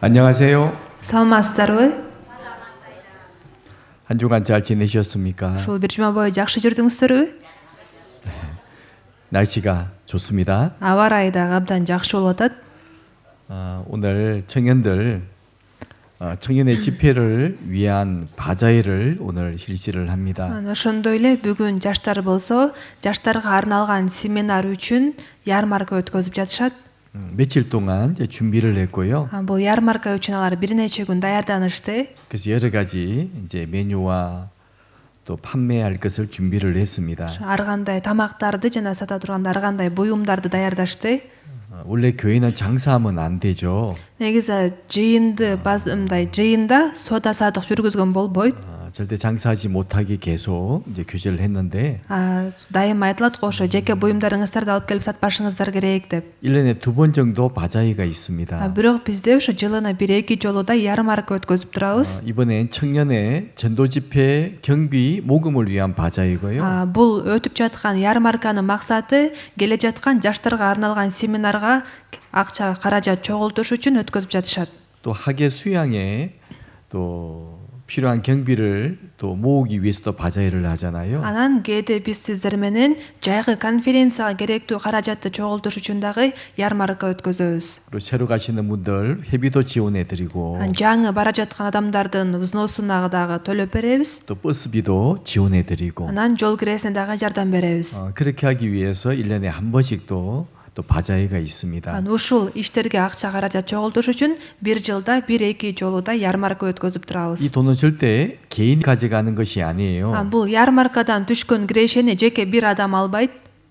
안녕하세요. Саламатсыздарбы? 한 주간 잘 지내셨습니까? Ушул бир жума бою жакшы жүрдүңүздөрбү? 날씨가 좋습니다. Аба ырайы дагы абдан жакшы болуп атат. 오늘 청년들 청년의 집회를 위한 바자회를 오늘 실시를 합니다. Ошондой эле бүгүн жаштар болсо, жаштарга арналган семинар үчүн ярмарка өткөзүп жатышат. 며칠 동안 이제 준비를 했고요. Бул ярмарка үчүн алар бир нече күн даярданышты. 그래서 여러 가지 이제 메뉴와 또 판매할 것을 준비를 했습니다. Ар кандай тамактарды жана сата турган ар кандай буюмдарды даярдашты. 원래 교회는 장사하면 안 되죠. Негизи жыйында соода садык жүргүзгөн болбойт. 절대 장사하지 못하게 계속 이제 규제를 했는데 Дайыма айтылат го ошо жеке буюмдарыңыздарды алып келип сатпашыңыздар керек деп. 1년에 2번 정도 바자회가 있습니다. Бирок бизде ошо жылына 1-2 жолу да ярмарка өткөзүп турабыз. 이번엔 청년의 전도 집회 경비 모금을 위한 바자회고요. Бул өтүп жаткан ярмарканын максаты келе жаткан жаштарга арналган семинарга акча каражат чогултуш үчүн өткөзүп жатышат. 또 학예 수양에 또 필요한 경비를 또 모으기 위해서도 바자회를 하잖아요. Анан кээде биз сиздер менен жайкы конференцияга керектүү каражатты чогултуш үчүн дагы ярмарка өткөзөбүз. 그리고 새로 가시는 분들 회비도 지원해드리고 Жаңы бара жаткан адамдардын взносуна дагы төлөп беребиз. 또 버스비도 지원해드리고 Анан жол киресине дагы жардам беребиз. 그렇게 하기 위해서 1년에 한 번씩 또 바자회가 있습니다. Ушул иштерге акча каражат чогултуш үчүн бир жылда 1-2 жолу да ярмарка өткөзүп 이 турабыз. 돈은 절대 개인이 가져가는 것이 아니에요. Бул ярмаркадан түшкөн кирешени жеке бир адам албайт.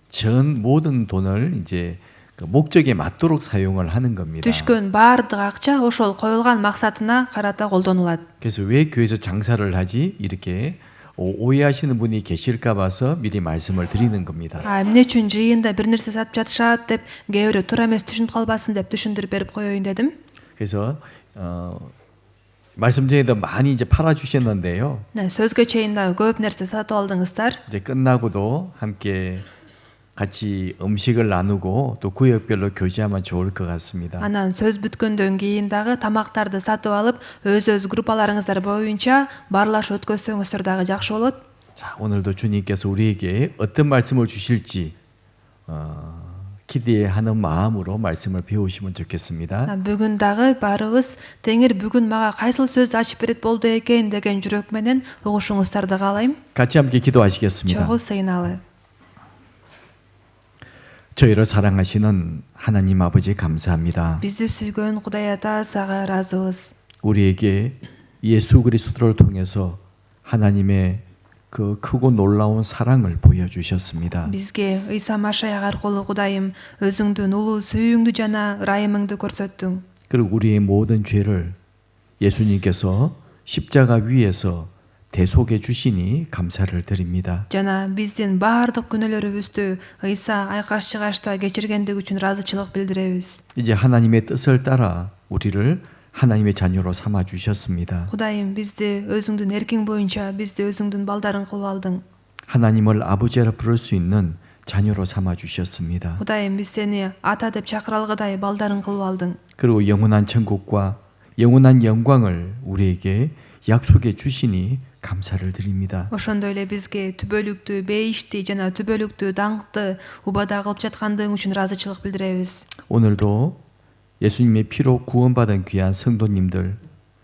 전 모든 돈을 이제 그 목적에 맞도록 사용을 하는 겁니다. Түшкөн баардык акча ошол коюлган максатына карата колдонулат. 그래서 왜 교회에서 장사를 하지? 이렇게 오해하시는 분이 계실까 봐서 미리 말씀을 드리는 겁니다. Эмне үчүн жыйында бир нерсе сатып жатышат деп кээ бирөө туура эмес түшүнүп калбасын деп түшүндүрүп берип коеюн дедим. 그래서 말씀 전에도 많이 이제 팔아 주셨는데요. Сөзгө чейин дагы көп нерсе сатып алдыңыздар. 이제 끝나고도 함께 같이 음식을 나누고 또 구역별로 교제하면 좋을 것 같습니다. Анан сөз бүткөндөн кийин дагы тамактарды сатып алып, өз группаларыңыздар боюнча барлаш өткөзсөңүздөр дагы жакшы болот. 자, 오늘도 주님께서 우리에게 어떤 말씀을 주실지 기대하는 마음으로 말씀을 배우시면 좋겠습니다. Бүгүн дагы баарыбыз Теңир бүгүн мага кайсыл сөздү ачып берет болду экен деген жүрөк менен угушуңуздарды каалайм. 같이 함께 기도하시겠습니다. Чогуу сыйналы. 저희를 사랑하시는 하나님 아버지 감사합니다. Бизди сүйгөн Кудай Ата сага ыраазыбыз. 우리에게 예수 그리스도를 통해서 하나님의 그 크고 놀라운 사랑을 보여주셨습니다. Бизге Ыйса Машаяк аркылуу Кудайым өзүңдүн улуу сүйүүңдү жана ырайымыңды көрсөттүң. 그리고 우리의 모든 죄를 예수님께서 십자가 위에서 대속해 주시니 감사를 드립니다. Жана биздин баардык күнөөлөрүбүздү Ыйса айкаш чыгашта кечиргендиги үчүн ыраазычылык билдиребиз. 이제 하나님의 뜻을 따라 우리를 하나님의 자녀로 삼아 주셨습니다. Кудайым бизди өзүңдүн эркиң боюнча бизди өзүңдүн балдарың кылып алдың. 하나님을 아버지라 부를 수 있는 자녀로 삼아 주셨습니다. Кудайым биз сени ата деп чакыра алгыдай балдарың кылып алдың. 그리고 영원한 천국과 영원한 영광을 우리에게 약속해 주시니 감사를 드립니다. Ошондой эле бизге түбөлүктүү бейишти жана түбөлүктүү даңкты убада кылып жаткандыгың үчүн ыраазычылык билдиребиз. 오늘도 예수님의 피로 구원받은 귀한 성도님들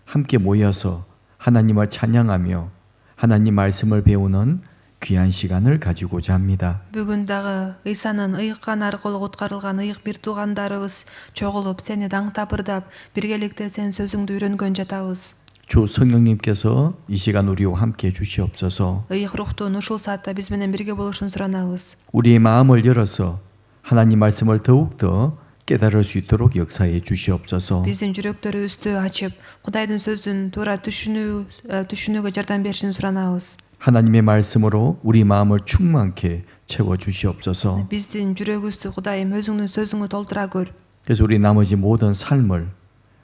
함께 모여서 하나님을 찬양하며 하나님 말씀을 배우는 귀한 시간을 가지고자 합니다. Бүгүн дагы Ыйсанын ыйыкканы аркылуу куткарылган ыйык бир туугандарыбыз чогулуп сени даңтапырдап, биргеликте сен сөзүңдү үйрөнгөн жатабыз. 주 성령님께서 이 시간 우리와 함께 주시옵소서. Ыйык рухтун ушул саатта биз менен бирге болушун суранабыз. 우리의 마음을 열어서 하나님 말씀을 더욱더 깨달을 수 있도록 역사해 주시옵소서. Биздин жүрөктөрүбүздү ачып, Кудайдын сөзүн туура түшүнүүгө жардам беришин суранабыз. 하나님의 말씀으로 우리 마음을 충만케 채워 주시옵소서. Биздин жүрөгүбүздү Кудайым өзүңдүн сөзүңө толтура көр. 그래서 우리 나머지 모든 삶을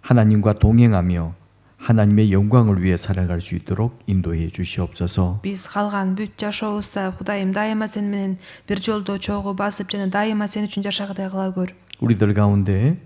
하나님과 동행하며 하나님의 영광을 위해 살아갈 수 있도록 인도해 주시옵소서. Биз калган бүт жашообузда Кудайым дайыма сен менен бир жолдо чогуу басып жана дайыма сен үчүн жашагыдай кыла көр. 우리들 가운데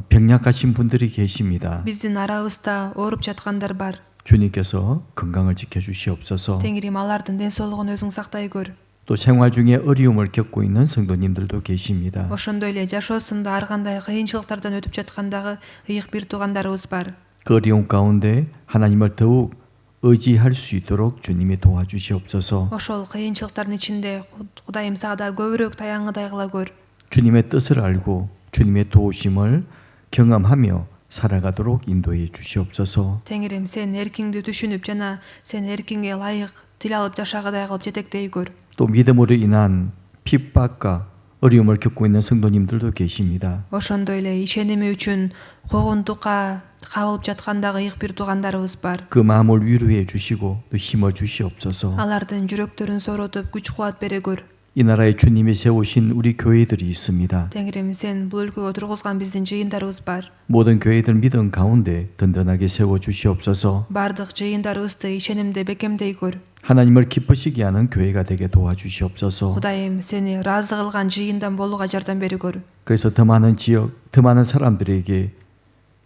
병약하신 분들이 계십니다. Биздин арабызда ооруп жаткандар бар. 주님께서 건강을 지켜주시옵소서. Теңирим алардын ден соолугун өзүң сактай көр. 또 생활 중에 어려움을 겪고 있는 성도님들도 계십니다. Ошондой эле жашоосунда ар кандай кыйынчылыктардан өтүп жаткандагы ыйык бир туугандарыбыз бар. 그 어려움 가운데 하나님을 더욱 의지할 수 있도록 주님이 도와주시옵소서. Ошол кыйынчылыктардын ичинде Кудайым сага да көбүрөөк таягыдай кыла көр. 주님의 뜻을 알고 주님의 도우심을 경험하며 살아가도록 인도해 주시옵소서. Теңирим сен эркиңди түшүнүп жана сен эркиңге ылайык тил алып жашагыдай кылып жетектей көр. 또 믿음으로 인한 핍박과 어려움을 겪고 있는 성도님들도 계십니다. Ошондой эле ишеними үчүн куугунтукка кабылып жаткандагы ыйык бир туугандарыбыз бар. 그 마음을 위로해 주시고 또 힘을 주시옵소서. Алардын жүрөктөрүн сооротуп күч кубат бере көр. 이 나라에 주님이 세우신 우리 교회들이 있습니다. Теңирим сен бул өлкөгө тургузган биздин жыйындарыбыз бар. 모든 교회들 믿음 가운데 든든하게 세워 주시옵소서. Бардык жыйындарыбызды ишенимде бекемдей көр. 하나님을 기쁘시게 하는 교회가 되게 도와주시옵소서. Кудайым сени ыраазы кылган жыйындан болууга жардам бере көр. 그래서 더 많은 지역, 더 많은 사람들에게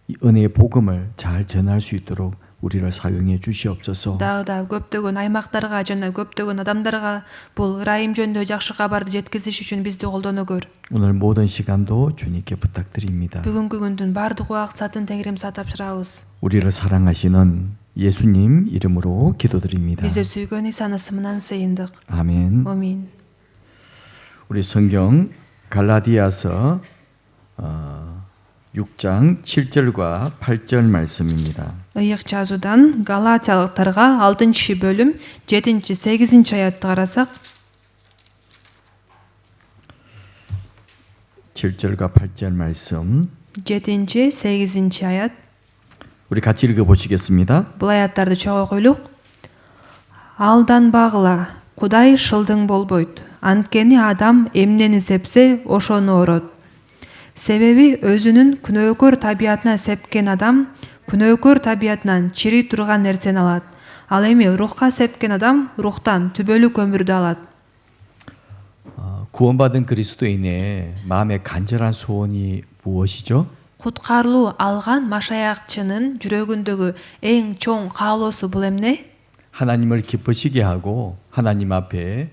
이 은혜의 복음을 잘 전할 수 있도록 우리를 사용해 주시옵소서. Дагы да көптөгөн аймактарга жана көптөгөн адамдарга бул ырайым жөнүндө жакшы кабарды жеткизиш үчүн бизди колдоно көр. 오늘 모든 시간도 주님께 부탁드립니다. Бүгүнкү күндүн бардык убакыт сатын Теңирим сага тапшырабыз. 우리를 사랑하시는 예수님 이름으로 기도드립니다. Бизди сүйгөн Исанын ысымынан сыйындык. 아멘. Амин. 우리 성경 갈라디아서 6장 7절과 8절 말씀입니다. Ыйык жазуудан Галатиялыктарга 6-бөлүм 7-8 аятты карасак, 7절과 8절 말씀 7-8 аят. 우리 같이 읽어 보시겠습니다. Бул аяттарды чогуу окуйлук. Алданбагыла, Кудай шылдың болбойт. Анткени адам эмнени сепсе, ошону орот. Себеби өзүнүн күнөөкөр табиятына сепкен адам күнөөкөр табиятынан чири турган нерсени алат. Ал эми рухка сепкен адам рухтан түбөлүк өмүрдү алат. 구원받은 그리스도인의 마음의 간절한 소원이 무엇이죠? Куткарылуу алган машаякчынын жүрөгүндөгү эң чоң каалоосу бул эмне? 하나님을 기쁘시게 하고 하나님 앞에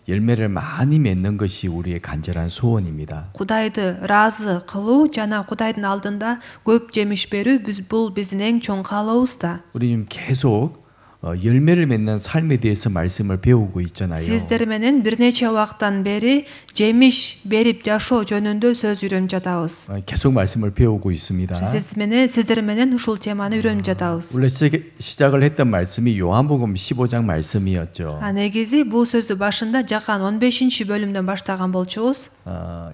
열매를 많이 맺는 것이 우리의 간절한 소원입니다. Кудайды ыраазы кылуу жана Кудайдын алдында көп жемиш берүү бул биздин эң чоң каалообуз да. 우리는 계속 열매를 맺는 삶에 대해서 말씀을 배우고 있잖아요. Сиздер менен бир нече убакыттан бери жемиш берип жашоо жөнүндө сөз үйрөнүп жатабыз. 계속 말씀을 배우고 있습니다. Сиздер менен ушул теманы үйрөнүп жатабыз. 원래 시작을 했던 말씀이 요한복음 15장 말씀이었죠. Негизи бул сөздү башында Жакан 15-бөлүмдөн баштаган болчубуз.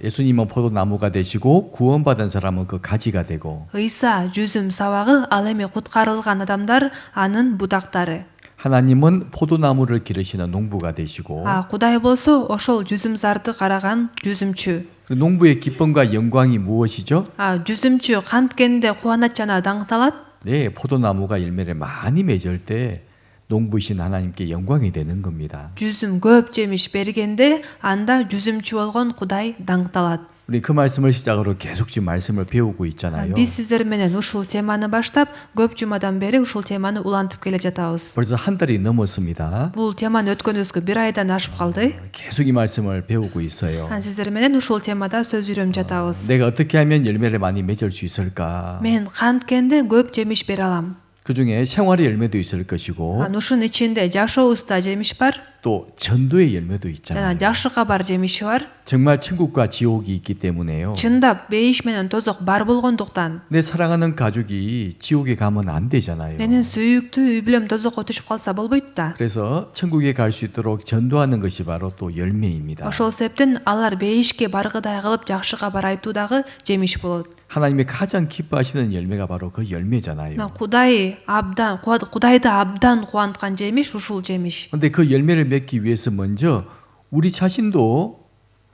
예수님은 포도나무가 되시고 구원받은 사람은 그 가지가 되고 Ыйса жүзүм сабагы, ал эми куткарылган адамдар анын будактары. 하나님은 포도나무를 기르시는 농부가 되시고 Кудай болсо ошол жүзүм зарды караган жүзүмчү. 그 농부의 기쁨과 영광이 무엇이죠? жүзүмчү канткенде кубанат жана даңкталат. 네, 포도나무가 열매를 많이 맺을 때 농부이신 하나님께 영광이 되는 겁니다. жүзүм көп жемиш бергенде анда жүзүмчү болгон Кудай даңкталат. 우리 그 말씀을 시작으로 계속 지금 말씀을 배우고 있잖아요. Биз сиздер менен ушул теманы баштап, көп жумадан бери ушул теманы улантып келе жатабыз. 벌써 한 달이 넘었습니다. Бул теманы өткөнүбүзгө бир айдан ашып калды. 계속 이 말씀을 배우고 있어요. Сиздер менен ушул темада сөз үйрөнүп жатабыз. 내가 어떻게 하면 열매를 많이 맺을 수 있을까? Мен канткенде көп жемиш бере алам. 그 중에 생활의 열매도 있을 것이고 Ушунун ичинде жашообузда жемиш бар. 또 전도의 열매도 жана 있잖아요. жакшы кабар жемиши бар. 정말 천국과 지옥이 있기 때문에요. чындап бейиш менен тозок бар болгондуктан 내 사랑하는 가족이 지옥에 가면 안 되잖아요. менин сүйүктүү үй бүлөм тозокко түшүп калса болбойт да. 그래서 천국에 갈 수 있도록 전도하는 것이 바로 또 열매입니다. ошол себептен алар бейишке баргыдай кылып жакшы кабар айтуу дагы жемиш болот. 하나님이 가장 기뻐하시는 열매가 바로 그 열매잖아요. Кудайды абдан кубанткан жемиш ушул жемиш. 근데 그 열매를 맺기 위해서 먼저 우리 자신도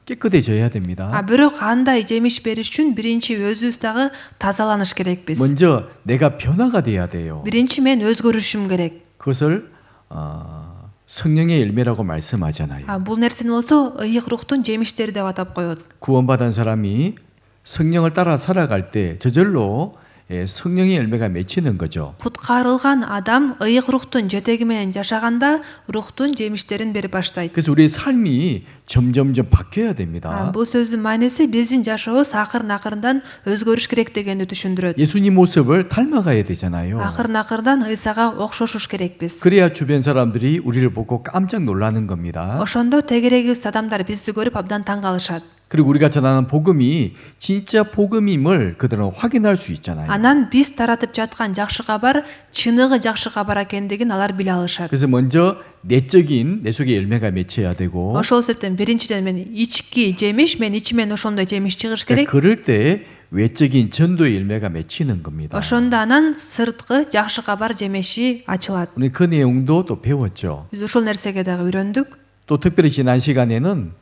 깨끗해져야 됩니다. бирок андай жемиш бериш үчүн биринчи өзүбүз дагы тазаланыш керекпиз. 먼저 내가 변화가 돼야 돼요. биринчи мен өзгөрүшүм керек. 그것을 성령의 열매라고 말씀하잖아요. бул нерсени болсо ыйык рухтун жемиштери деп атап коет. 구원받은 사람이 성령을 따라 살아갈 때 저절로 성령의 열매가 맺히는 거죠. Куткарылган адам ыйык рухтун жетеги менен жашаганда рухтун жемиштерин бере баштайт. 그래서 우리의 삶이 점점점 바뀌어야 됩니다. Бул сөздүн маанеси биздин жашообуз акырын акырындан өзгөрүш керек дегенди түшүндүрөт. 예수님 모습을 닮아가야 되잖아요. Акырын акырындан ыйсага окшошуш керекпиз. 그래야 주변 사람들이 우리를 보고 깜짝 놀라는 겁니다. Ошондо тегерегибиз адамдар бизди көрүп абдан таң калышат. 그리고 우리가 전하는 복음이 진짜 복음임을 그들은 확인할 수 있잖아요. Анан биз таратып жаткан жакшы кабар чыныгы жакшы кабар экендигин алар биле алышат. 그래서 먼저 내적인 내 속에 열매가 맺혀야 되고 Ошол себептен биринчиден мен ички жемиш, мен ичимен ошондой жемиш чыгыш керек. 그럴 때 외적인 전도의 열매가 맺히는 겁니다. Ошондо анан сырткы жакшы кабар жемеши ачылат. 우리 그 내용도 또 배웠죠. Биз ушул нерсеге дагы үйрөндүк. 또 특별히 지난 시간에는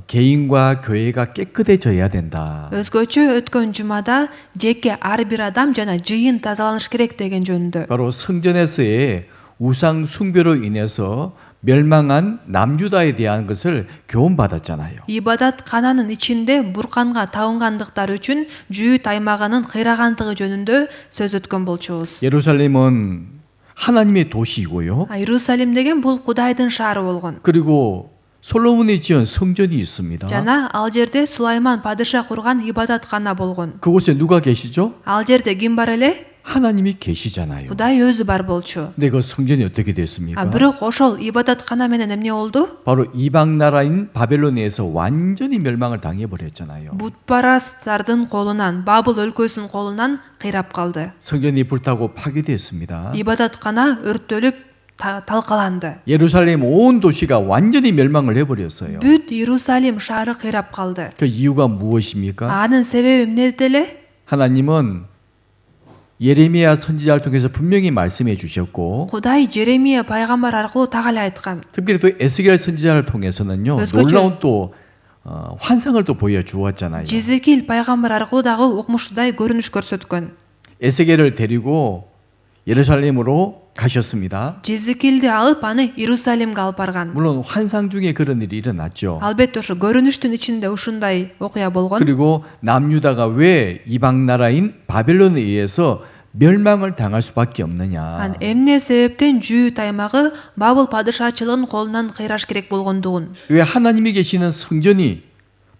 개인과 교회가 깨끗해져야 된다. Өзгөчө өткөн жумада жеке ар бир адам жана жыйын тазаланыш керек деген жөнүндө. 바로 성전에서의 우상 숭배로 인해서 멸망한 남유다에 대한 것을 교훈받았잖아요. Ибадат кананын ичинде бурканга табынгандыктар үчүн жүйүт аймагынын кыйрагандыгы жөнүндө сөз өткөн болчубуз. 예루살렘은 하나님의 도시이고요. Иерусалим деген бул Кудайдын шаары болгон. 그리고 솔로몬이 지은 성전이 있습니다. Жана ал жерде Сулайман падыша курган ибадаткана болгон. 그곳에 누가 계시죠? Ал жерде ким бар эле? 하나님이 계시잖아요. Кудай өзү бар болчу. 근데 그 성전이 어떻게 됐습니까? Бирок ошол ибадаткана менен эмне болду? 바로 이방 나라인 바벨론에서 완전히 멸망을 당해버렸잖아요. Бутпарастардын колунан, Бабыл өлкөсүнүн колунан кыйрап калды. 성전이 불타고 파괴됐습니다. Ибадаткана өрттөлүп талкаланды. 예루살렘 온 도시가 완전히 멸망을 해버렸어요. Бүт Иерусалим шаары кыйрап калды. 그 이유가 무엇입니까? Анын себеби эмнеде эле? 하나님은 예레미야 선지자를 통해서 분명히 말씀해 주셨고 Кудай Жеремия пайгамбар аркылуу так эле айткан. 특별히 또 에스겔 선지자를 통해서는요 놀라운 또 환상을 또 보여주었잖아요. Жезекил пайгамбар аркылуу дагы укмуштуудай көрүнүш көрсөткөн. 에스겔을 데리고 예루살렘으로 가셨습니다. Жезекилди алып аны Иерусалимге алып барган. 물론 환상 중에 그런 일이 일어났죠. Албетте ошо көрүнүштүн ичинде ушундай окуя болгон. 그리고 남유다가 왜 이방 나라인 바벨론에 의해서 멸망을 당할 수밖에 없느냐. Эмне себептен жүйүт аймагы Бабыл падышачылыгынын колунан кыйраш керек болгондугун. 왜 하나님이 계시는 성전이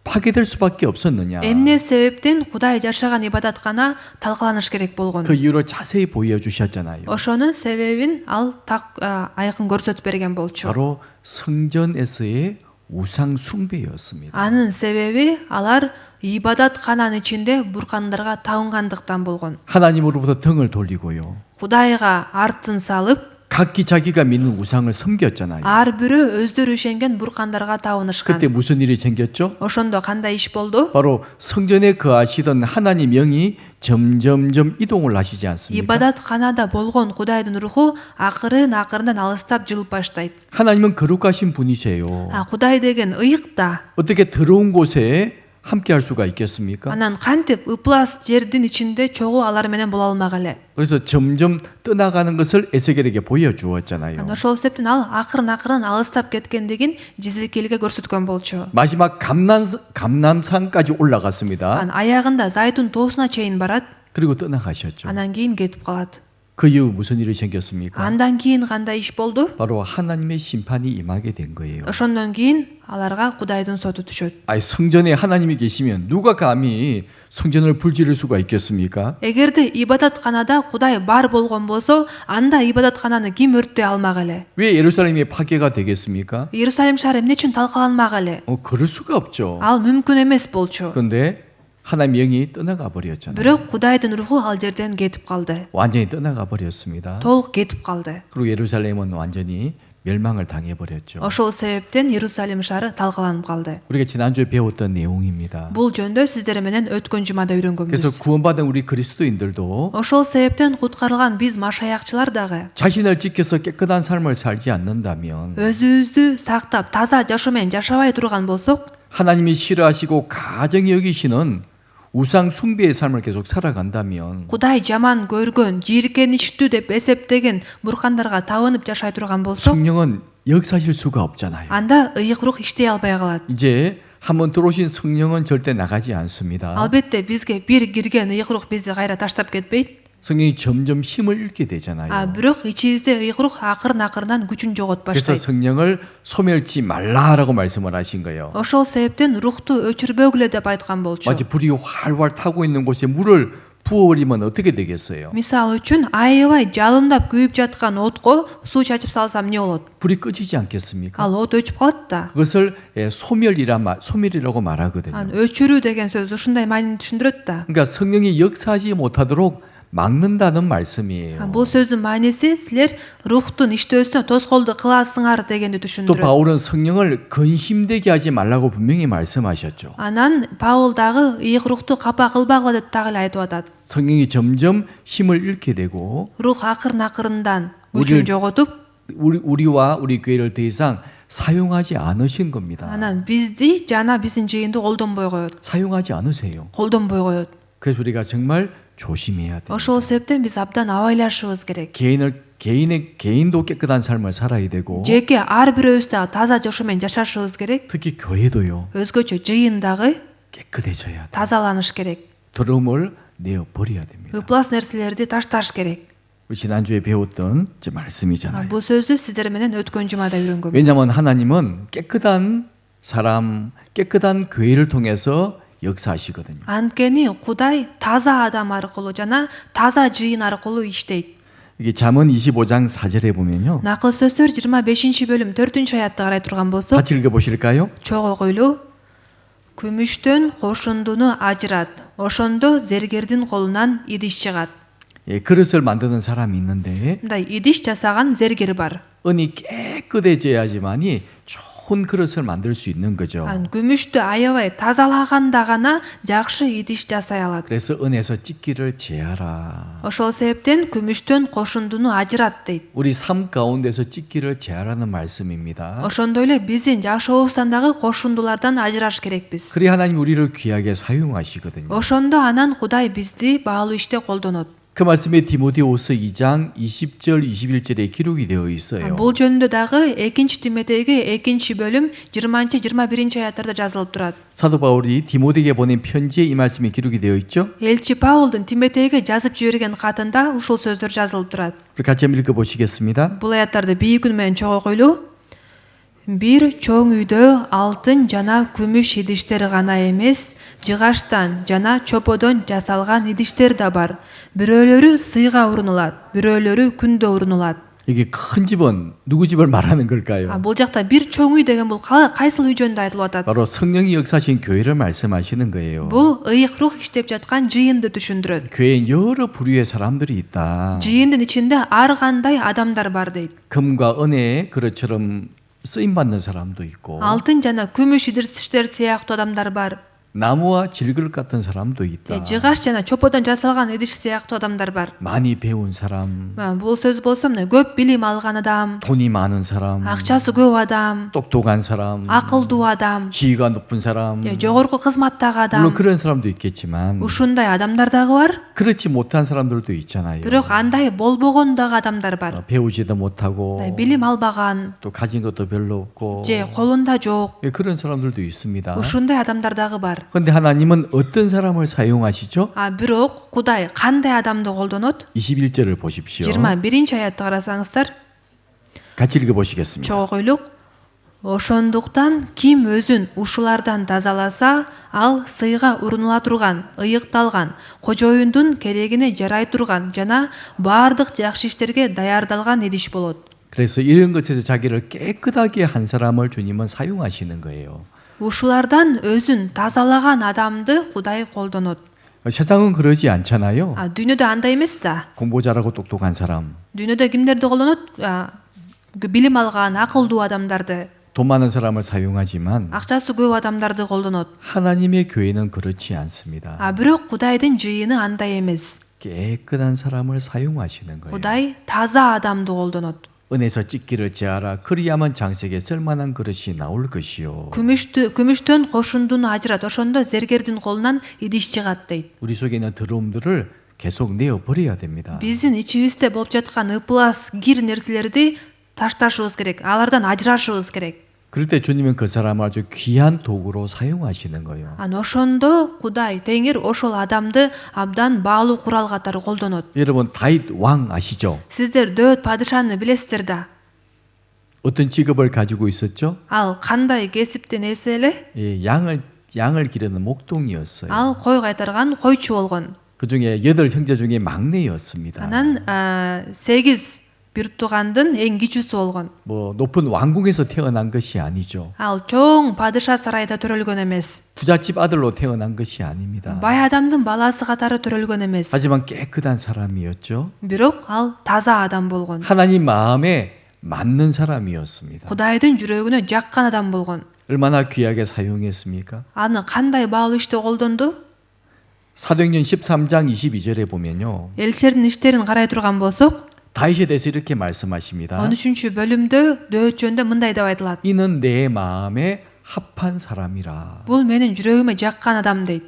파괴될 수밖에 없었느냐. Эмне себептен Кудай жашаган ибадаткана талкаланыш керек болгон. 그 이유를 자세히 보여주셨잖아요. Ошонун себебин ал так айкын көрсөтүп берген болчу. 바로 성전에서의 우상 숭배였습니다. Анын себеби алар ибадаткананын ичинде буркандарга табынгандыктан болгон. 하나님으로부터 등을 돌리고요. Кудайга артын салып, 각기 자기가 믿는 우상을 섬겼잖아요. ар бирөө өздөрү ишенген буркандарга табынышкан. 그때 무슨 일이 생겼죠? Ошондо кандай иш болду? 바로 성전에 거하시던 하나님 영이 점점점 이동을 하시지 않습니까? Ибадатканада болгон Кудайдын руху акырын алыстап жылып баштайт. 하나님은 거룩하신 분이세요. Кудай деген ыйык да. 어떻게 더러운 곳에 함께 할 수가 있겠습니까? Анан кантип ыплас жердин ичинде чогуу алар менен боло алмак эле. 그래서 점점 떠나가는 것을 에스겔에게 보여주었잖아요. Ошол себептен ал акырын алыстап кеткендигин Жезекилге көрсөткөн болчу. 마지막 감남산까지 올라갔습니다. Аягында Зайтун тоосуна чейин барат. 그리고 떠나가셨죠. Анан кийин кетип калат. 그 이후 무슨 일이 생겼습니까? Андан кийин кандай иш болду? 바로 하나님의 심판이 임하게 된 거예요. Ошондон кийин аларга Кудайдын соту түшөт. 아니 성전에 하나님이 계시면 누가 감히 성전을 불지를 수가 있겠습니까? Эгерде ибадатканада Кудай бар болгон болсо, анда ибадаткананы ким өрттөй алмак эле? 왜 예루살렘이 파괴가 되겠습니까? Иерусалим шаары эмне үчүн талкаланмак эле? 그럴 수가 없죠. Ал мүмкүн эмес болчу. 그런데 하나님 영이 떠나가 버렸잖아요. Бирок Кудайдын руху ал жерден кетип калды. 완전히 떠나가 버렸습니다. Толук кетип калды. 그리고 예루살렘은 완전히 멸망을 당해 버렸죠. Ошол себептен Иерусалим шаары талкаланып калды. 우리가 지난주에 배웠던 내용입니다. Бул жөндө сиздер менен өткөн жумада 그래서 үйрөнгөнбүз. 구원받은 우리 그리스도인들도 Ошол себептен куткарылган биз машаякчылар дагы 자신을 지켜서 깨끗한 삶을 살지 않는다면 өзүбүздү сактап таза жашоо менен жашабай турган болсок, 하나님이 싫어하시고 가정이 여기시는 우상 숭배의 삶을 계속 살아간다면 Кудай жаман көргөн, жийиркеничтүү деп эсептеген буркандарга табынып жашай турган болсок, 성령은 역사실 수가 없잖아요. анда ыйык рух иштей албай калат. 이제 한번 들어오신 성령은 절대 나가지 않습니다. Албетте бизге бир кирген ыйык рух бизди кайра таштап кетпейт. 성령이 점점 힘을 잃게 되잖아요. Бирок ичибизде ыйык рух акырын күчүн жоготуп 그래서 баштайт. 성령을 소멸치 말라라고 말씀을 하신 거예요. Ошол себептен рухту өчүрбөгүлө деп айткан болчу. 마치 불이 활활 타고 있는 곳에 물을 부어버리면 어떻게 되겠어요? Мисалы үчүн аябай жалындап күйүп жаткан отко суу чачып салсам эмне болот? 불이 꺼지지 않겠습니까? Ал от өчүп калат да. 그것을 소멸이라고 말하거든요. Өчүрүү деген сөз ушундай маанини түшүндүрөт да. 그러니까 성령이 역사하지 못하도록 막는다는 말씀이에요. Бул сөздүн мааниси силер рухтун иштөөсүнө тоскоолду кыласыңар дегенди 또 түшүндүрөт. 바울은 성령을 근심되게 하지 말라고 분명히 말씀하셨죠. Анан Паул дагы ыйык рухту капа кылбагыла деп дагы эле айтып атат. 성령이 점점 힘을 잃게 되고 Рух акырын 우리를- күчүн жоготуп, 우리와 우리 교회를 더 이상 사용하지 않으신 겁니다. анан бизди жана биздин жыйынды колдонбой коет. 사용하지 않으세요. Колдонбой коет. 그래서 우리가 정말 조심해야 돼요. Ошол себептен биз абдан абайлашыбыз керек. 개인도 깨끗한 삶을 살아야 되고 Жеке ар бирөөбүз дагы таза жашоо менен жашашыбыз керек. 특히 교회도요. Өзгөчө жыйын дагы 깨끗해져야 돼. тазаланыш керек. 더러움을 내어 버려야 됩니다. Ыплас нерселерди ташташ керек. 우리 지난주에 배웠던 저 말씀이잖아요. Бул сөздү сиздер менен өткөн жумада үйрөнгөнбүз. 왜냐하면 하나님은 깨끗한 사람, 깨끗한 교회를 통해서 역사하시거든요. Анткени Кудай таза адам аркылуу жана таза жыйын аркылуу иштейт. 이게 잠언 25장 4절에 보면요. Накыл сөздөр 25-бөлүм 4-аятты карай турган болсок, 같이 읽어 보실까요? чогуу койлуу күмүштөн кошундуну ажырат. Ошондо зергердин колунан идиш чыгат. 예, 그릇을 만드는 사람이 있는데 Мындай идиш жасаган зергер бар. 은이 깨끗해져야지만이 좋은 그릇을 만들 수 있는 거죠. Күмүштү аябай тазалаганда гана жакшы идиш жасай алат. 그래서 은에서 찢기를 제하라. Ошол себептен күмүштөн кошундуну ажырат дейт. 우리 삶 가운데서 찢기를 제하라는 말씀입니다. Ошондой эле биздин жашообуздан дагы кошундулардан ажыраш керекпиз. 그래 하나님 우리를 귀하게 사용하시거든요. Ошондо анан Кудай бизди баалуу иште колдонот. 그 말씀에 디모데후서 2장 20절 21절에 기록이 되어 있어요. Бул жөнүндө дагы 2 Тимотейге 2-бөлүм 20-21 аяттарда жазылып турат. 사도 바울이 디모데에게 보낸 편지에 이 말씀이 기록이 되어 있죠. Элчи Паулдун Тимотейге жазып жиберген катында ушул сөздөр жазылып турат. 우리 같이 한번 읽어 보시겠습니다. Бул аяттарды бийик үн менен чогуу койлуу. Бир чоң үйдө алтын жана күмүш идиштер гана эмес, жыгаштан жана чоподон жасалган идиштер да бар. Бирөөлөрү сыйга урунулат, бирөөлөрү күндө урунулат. 이게 큰 집은 누구 집을 말하는 걸까요? Бул жакта бир чоң үй деген бул кайсыл үй жөнүндө айтылып атат? 바로 성령이 역사하신 교회를 말씀하시는 거예요. Бул ыйык рух иштеп жаткан жыйынды түшүндүрөт. 교회에 여러 부류의 사람들이 있다. Жыйындын ичинде ар кандай адамдар бар дейт. 금과 은의 그릇처럼 쓰임 받는 사람도 있고 Алтын жана күмүш идирсиштер сыяктуу адамдар бар. 나무와 질그릇 같은 사람도 있다. Жыгаш жана чоподон жасалган идиш сыяктуу адамдар бар. 많이 배운 사람, Бул сөз болсо мына көп билим алган адам, 돈이 많은 사람, акчасы көп адам, 똑똑한 사람, акылдуу адам, 지위가 높은 사람. жогорку кызматтагы 물론 адам. 그런 사람도 있겠지만 Ушундай адамдар дагы бар. 그렇지 못한 사람들도 있잖아요. Бирок андай болбогон дагы адамдар бар. 배우지도 못하고 Билим албаган, 또 가진 것도 별로 없고 же колунда жок. 그런 사람들도 있습니다. Ушундай адамдар дагы бар. 그런데 하나님은 어떤 사람을 사용하시죠? Бирок Кудай кандай адамды колдонот? 21절을 보십시오. 21-аятты карасаңыздар, 같이 읽어보시겠습니다. чогуу койлук. Ошондуктан ким өзүн ушулардан тазаласа, ал сыйга урунула турган, ыйыкталган, кожоюндун керегине жарай турган жана баардык жакшы иштерге даярдалган идиш болот. 그래서 이런 것에서 자기를 깨끗하게 한 사람을 주님은 사용하시는 거예요. Ушулардан өзүн тазалаган адамды Кудай колдонот. 세상은 그러지 않잖아요. Дүйнөдө андай эмес да. 공부 잘하고 똑똑한 사람, Дүйнөдө кимдерди колдонот? Билим алган, акылдуу адамдарды, 돈 많은 사람을 사용하지만 акчасы көп адамдарды колдонот. 하나님의 교회는 그렇지 않습니다. Бирок Кудайдын жыйыны андай эмес. 깨끗한 사람을 사용하시는 거예요. Кудай таза адамды колдонот. 은에서 찢기를 제하라. 그리야만 장색에 쓸만한 그릇이 나올 것이요. Күмүштөн кошундуну ажырат, ошондо зергердин колунан идиш чыгат дейт. 우리 속에 있는 더러움들을 계속 내어 버려야 됩니다. Биздин ичибизде болуп жаткан ыплас, кир нерселерди ташташыбыз керек, алардан ажырашыбыз керек. 그럴 때 주님은 그 사람을 아주 귀한 도구로 사용하시는 거예요. ошондо Кудай Теңир ошол адамды абдан баалуу курал катары колдонот. 여러분 다윗 왕 아시죠? Сиздер Дөөт падышаны билесиздер да. 어떤 직업을 가지고 있었죠? Ал кандай кесиптин ээси эле? 예, 양을 기르는 목동이었어요. Ал кой кайтарган койчу болгон. 그 중에 8 형제 중에 막내였습니다. Анан 8 бир туугандын эң кичүүсү болгон. 뭐 높은 왕궁에서 태어난 것이 아니죠. Ал чоң падыша сарайда төрөлгөн эмес. 부잣집 아들로 태어난 것이 아닙니다. Бай адамдын баласы катары төрөлгөн эмес. 하지만 깨끗한 사람이었죠. Бирок ал таза адам болгон. 하나님 마음에 맞는 사람이었습니다. Кудайдын жүрөгүнө жаккан адам болгон. 얼마나 귀하게 사용했습니까? Аны кандай баалуу иште колдонду? 사도행전 13장 22절에 보면요. Элчердин иштерин карай турган болсок, 다윗에 대해서 이렇게 말씀하십니다. 13 бөлүмдө Дөөт жөнүндө мындай деп айтылат. 이는 내 마음에 합한 사람이라. Бул менин жүрөгүмө жаккан адам дейт.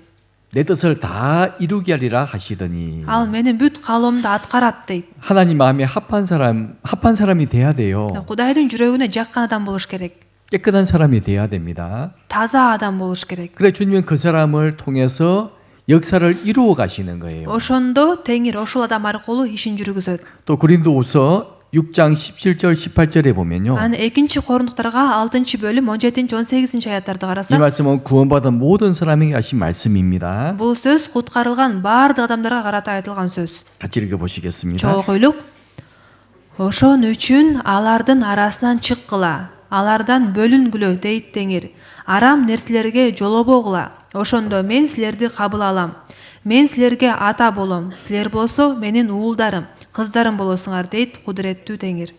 내 뜻을 다 이루게 하리라 하시더니 Ал менин бүт каалоомду аткарат дейт. 하나님 마음에 합한 사람이 돼야 돼요. Кудайдын жүрөгүнө жаккан адам болуш керек. 깨끗한 사람이 돼야 됩니다. таза адам болуш керек. 그래 주님은 그 사람을 통해서 역사를 이루어 가시는 거예요. Ошондо Теңир ошол адам аркылуу ишин жүргүзөт. 또 고린도후서 6장 17절 18절에 보면요. Анын 2 Корундуктарга 6 бөлүм 17 18 аяттарды 이 карасак, 말씀은 구원받은 모든 사람에게 하신 말씀입니다. бул сөз куткарылган баардык адамдарга карата айтылган сөз. 같이 읽어 보시겠습니다. Чоо койлук. Ошон үчүн алардын арасынан чыккыла, алардан бөлүнгүлө дейт Теңир. Арам нерселерге жолобогула. Ошондо мен силерди кабыл алам. Мен силерге ата болом. Силер болсо менин уулдарым, кыздарым болосуңар дейт кудуреттүү Теңир.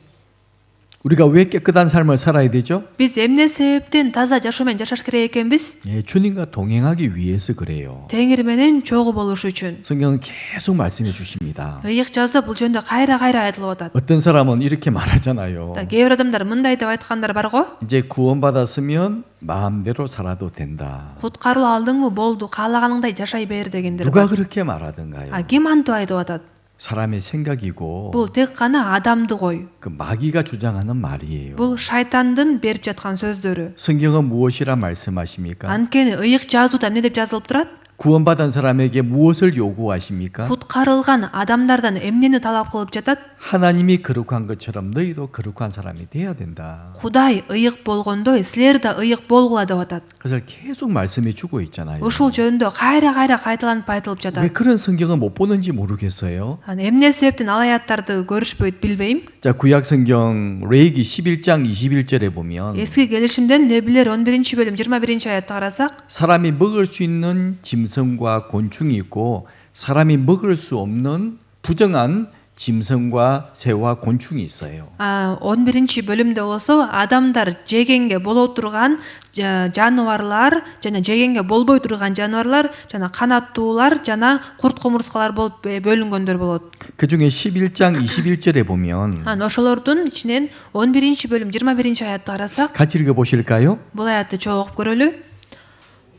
우리가 왜 깨끗한 삶을 살아야 되죠? Биз эмне себептен таза жашоо менен жашаш керек экенбиз? 예, 주님과 동행하기 위해서 그래요. Теңир менен чогуу болуш үчүн. 성경은 계속 말씀해 주십니다. Ыйык жазда бул жөнүндө кайра айтылып атат. 어떤 사람은 이렇게 말하잖아요. Кээ бир адамдар мындай деп айткандар бар го. 이제 구원받았으면 마음대로 살아도 된다. Куткаруу алдыңбы болду, каалаганыңдай жашай бер дегендер 누가 бар. 그렇게 말하던가요? Ким антип айтып атат? 사람의 생각이고 Бул тек гана адамды кой. 그 마귀가 주장하는 말이에요. Бул шайтандын берип жаткан сөздөрү. 성경은 무엇이라 말씀하십니까? Анткени ыйык жазууда эмне деп жазылып турат? 구원받은 사람에게 무엇을 요구하십니까? Куткарылган адамдардан эмнени талап кылып жатат? 하나님이 거룩한 것처럼 너희도 거룩한 사람이 돼야 된다. Кудай ыйык болгондой силер да ыйык болгула деп атат. 그것을 계속 말씀해 주고 있잖아요. Ушул жөнүндө кайра кайталанып айтылып 왜 жатат. 그런 성경을 못 보는지 모르겠어요. Эмне себептен ал аяттарды көрүшпөйт билбейм. 자, 구약 성경 레위기 11장 21절에 보면 Эски келишимден Лебилер 11 бөлүм 21 аятты карасак, 사람이 먹을 수 있는 짐승과 곤충이 있고 사람이 먹을 수 없는 부정한 짐승과 새와 곤충이 있어요. 11 бөлүмдө болсо адамдар жегенге боло турган жаныбарлар жана жегенге болбой турган жаныбарлар жана канаттуулар жана курт кумурскалар болуп бөлүнгөндөр болот. 그중에 11장 21절에 보면 Ошолордун ичинен 11 бөлүм 21 аятты карасак, 같이 읽어 보실까요? бул аятты чогуу окуп көрөлү.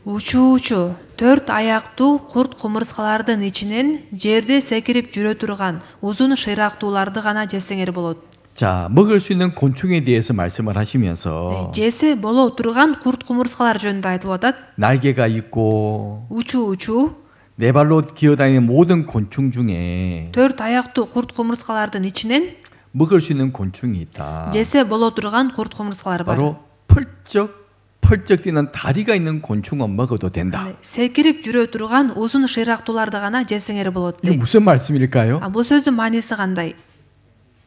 Учуучу 4 аяктуу курт кумурскалардын ичинен жерде секирип жүрө турган узун шыйрактууларды гана жесеңер болот. 자, 먹을 수 있는 곤충에 대해서 말씀을 하시면서 Жесе боло турган курт кумурскалар жөнүндө айтылып атат. 날개가 있고 Учуучу 네 발로 기어다니는 모든 곤충 중에 4 аяктуу курт кумурскалардын ичинен 먹을 수 있는 곤충이 있다. жесе боло турган курт кумурскалар бар. 바로 펄쩍 뛰는 다리가 있는 곤충은 먹어도 된다. Секирип жүрө турган узун шыйрактууларды гана жесеңер болот 이게 дейт. 무슨 말씀일까요? Бул сөздүн мааниси кандай?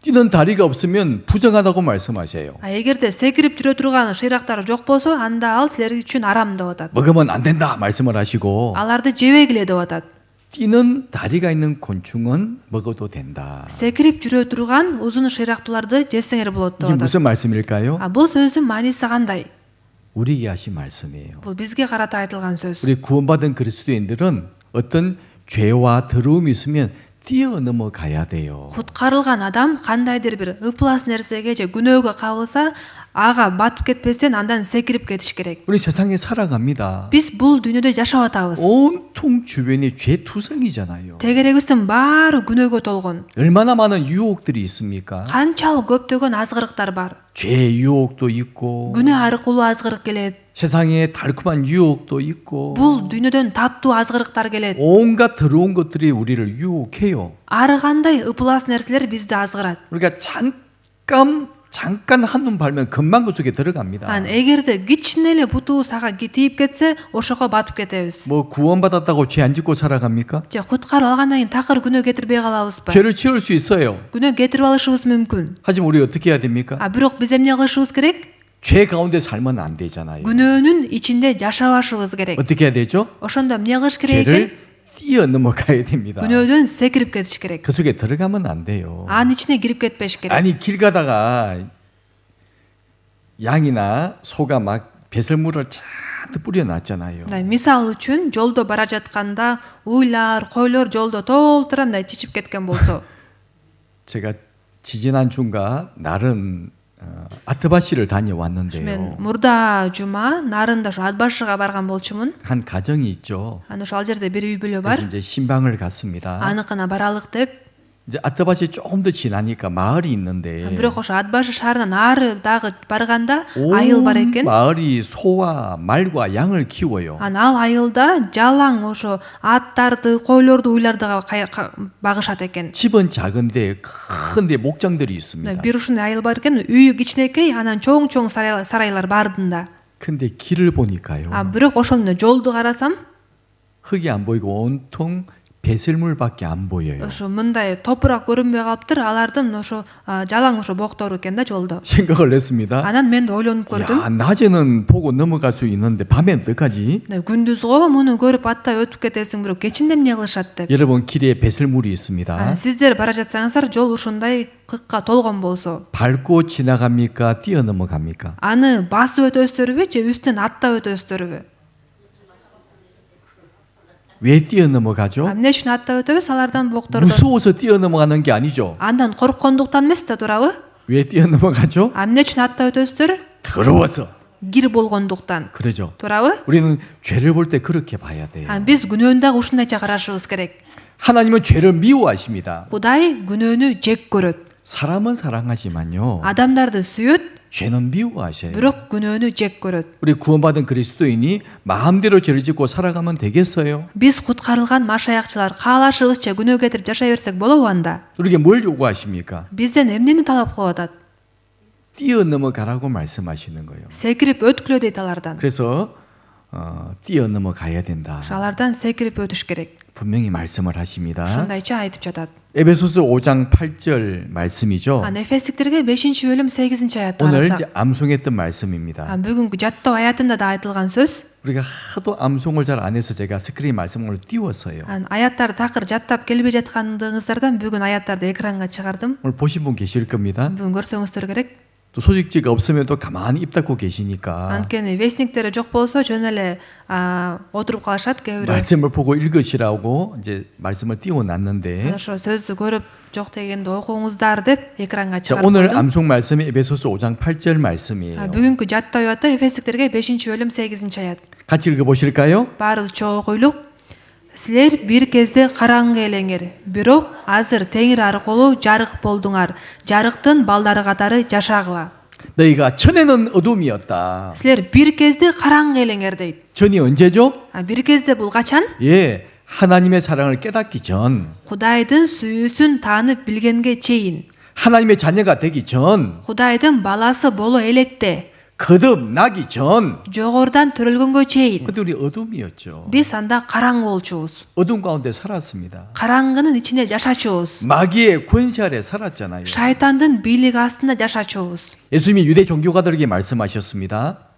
뛰는 다리가 없으면 부정하다고 말씀하세요. Эгерде секирип жүрө турган шыйрактар жок болсо, анда ал силер үчүн арам деп атат. 먹으면 안 된다 말씀을 하시고 Аларды жебегиле деп атат. 뛰는 다리가 있는 곤충은 먹어도 된다. Секирип жүрө турган узун шыйрактууларды жесеңер болот деп 이게 атат. 무슨 말씀일까요? Бул сөздүн мааниси кандай? 우리에게 하신 말씀이에요. Бул бизге карата айтылган сөз. 우리 구원받은 그리스도인들은 어떤 죄와 더러움이 있으면 뛰어넘어 가야 돼요. Куткарылган адам кандайдыр бир ыплас нерсеге же күнөөгө кабылса, ага батып кетпестен андан секирип кетиш керек. 우리 세상에 살아갑니다. Биз бул дүйнөдө жашап атабыз. 온통 주변이 죄투성이잖아요. Тегерегибиздин баары күнөөгө толгон. 얼마나 많은 유혹들이 있습니까? Канчалык көптөгөн азгырыктар бар. 죄 유혹도 있고 Күнөө аркылуу азгырык келет. 세상에 달콤한 유혹도 있고 Бул дүйнөдөн таттуу азгырыктар келет. 온갖 더러운 것들이 우리를 유혹해요. Ары кандай ыпылас нерселер бизди азгырат. 우리가 잠깐 한눈 팔면 금방 그 속에 들어갑니다. Эгерде кичине эле бутуу сага тийип кетсе, ошого батып кетебиз. 뭐 구원받았다고 죄 안 짓고 살아갑니까? Же куткарып алгандан кийин такыр күнөө кетирбей калабызбы? 죄를 지을 수 있어요. Күнөө кетирип алышыбыз мүмкүн. 하지만 우리 어떻게 해야 됩니까? Бирок биз эмне кылышыбыз керек? 죄 가운데 살면 안 되잖아요. Күнөөнүн ичинде жашабашыбыз керек. 어떻게 해야 되죠? Ошондо эмне кылыш керек экен? 죄를 뛰어넘어가야 됩니다. күнөөдөн секирип кетиш керек. 그 속에 들어가면 안 돼요. Анын ичине кирип кетпеш керек. 아니 길 가다가 양이나 소가 막 배설물을 잔뜩 뿌려놨잖아요. Мисал үчүн жолдо бара жатканда уйлар, койлор жолдо толтура мындай чичип кеткен болсо. 제가 지지난 주인가 날은 아트바시를 다녀왔는데요. Мен мурда жума нарында ошо Атбашыга барган болчумун. 한 가정이 있죠. Аны ошо ал жерде бир үй бүлө 그래서 бар. 이제 신방을 갔습니다. Аныкына баралык деп. 이제 아트바시 조금 더 지나니까 마을이 있는데 Бирок ошо Атбашы шаарынан ары дагы барганда айыл бар 온 экен. 마을이 소와 말과 양을 키워요. Ал айылда жалаң ошо аттарды, койлорду, уйларды багышат экен. 집은 작은데 큰데 목장들이 있습니다. Бир ушундай айыл бар экен, үйү кичинекей, анан чоң сарайлар бардында. 근데 길을 보니까요. Бирок ошондо жолду карасам, 흙이 안 보이고 온통 배설물밖에 안 보여요. ошо мындай топурак көрүнбөй калыптыр, алардын ошо жалаң ошо боктору экен да жолдо. 생각을 했습니다. Анан мен да ойлонуп көрдүм. 야, 낮에는 보고 넘어갈 수 있는데 밤엔 어떡하지? Күндүзгө муну көрүп аттай өтүп кетесиң, бирок кечинде эмне кылышат деп. 여러분 길에 배설물이 있습니다. Сиздер бара жатсаңыздар, жол ушундай кыкка толгон болсо, 밟고 지나갑니까? 뛰어넘어갑니까? аны басып өтөсүздөр же үстүнөн аттап өтөсүздөрбү? 왜 뛰어넘어가죠? Эмне үчүн аттап өтөбүз алардан боктордон? 무서워서 뛰어넘어가는 게 아니죠. Андан корккондуктан эмес да, туурабы? 왜 뛰어넘어가죠? Эмне үчүн аттап өтөсүздөр? 더러워서. Кир болгондуктан. 그러죠. туурабы? 우리는 죄를 볼 때 그렇게 봐야 돼요. Биз күнөөнү дагы ушундайча карашыбыз керек. 하나님은 죄를 미워하십니다. Кудай күнөөнү жек көрөт. 사람은 사랑하지만요. Адамдарды сүйөт, 죄는 미워하셔요. бирок күнөөнү жек көрөт. 우리 구원받은 그리스도인이 마음대로 죄를 짓고 살아가면 되겠어요? Биз куткарылган машаякчылар каалашыбызча күнөө кетирип жашай берсек болобу анда? 우리에게 뭘 요구하십니까? Бизден эмнени талап кылып атат? 뛰어넘어가라고 말씀하시는 거예요. Секирип өткүлө дейт алардан. 그래서 뛰어넘어가야 된다. Алардан секирип өтүш керек. 분명히 말씀을 하십니다. ушундайча айтып жатат. 에베소서 5장 8절 말씀이죠. Эфестиктерге 5-бөлүм 8-аятты 오늘 карасак. 이제 암송했던 말씀입니다. Бүгүнкү жаттоо аятында да айтылган сөз. 우리가 하도 암송을 잘 안 해서 제가 스크린 말씀을 띄웠어요. Аяттарды такыр жаттап келбей жаткандыгыңыздардан бүгүн аяттарды экранга чыгардым. 오늘 보신 분 계실 겁니다. Бүгүн көрсөңүздөр керек. 또 소식지가 없으면 또 가만히 입 닫고 계시니까 Анткени вестниктери жок болсо жөн эле отуруп калышат кээ бирөө. 말씀을 보고 읽으시라고 이제 말씀을 띄워놨는데 Ошо сөздү көрүп жок дегенди окуңуздар деп экранга 자, чыгарып 오늘 койдум. 암송 말씀이 에베소서 5장 8절 말씀이에요. Бүгүнкү жаттоо аятты Эфестиктерге 5-бөлүм 8-аят. 같이 읽어보실까요? Баарыбыз чогуу окуйлук. Силер бир кезде караңгы элеңер, бирок азыр Теңир аркылуу жарык болдуңар. Жарыктын балдары катары жашагыла. 너희가 전에는 어둠이었다. Силер бир кезде караңгы элеңер дейт. 전이 언제죠? Бир кезде бул качан? 예, 하나님의 사랑을 깨닫기 전, Кудайдын сүйүүсүн таанып билгенге чейин. 하나님의 자녀가 되기 전, Кудайдын баласы боло электе. 거듭나기 전. Жогорудан төрөлгөнгө чейин. 그때 우리 어둠이었죠. Биз анда караңгы болчубуз. 어둠 가운데 살았습니다. караңгынын ичинде жашачубуз. 마귀의 권세 아래 살았잖아요. Шайтандын бийлиги астында жашачубуз. 예수님이 유대 종교가들에게 말씀하셨습니다.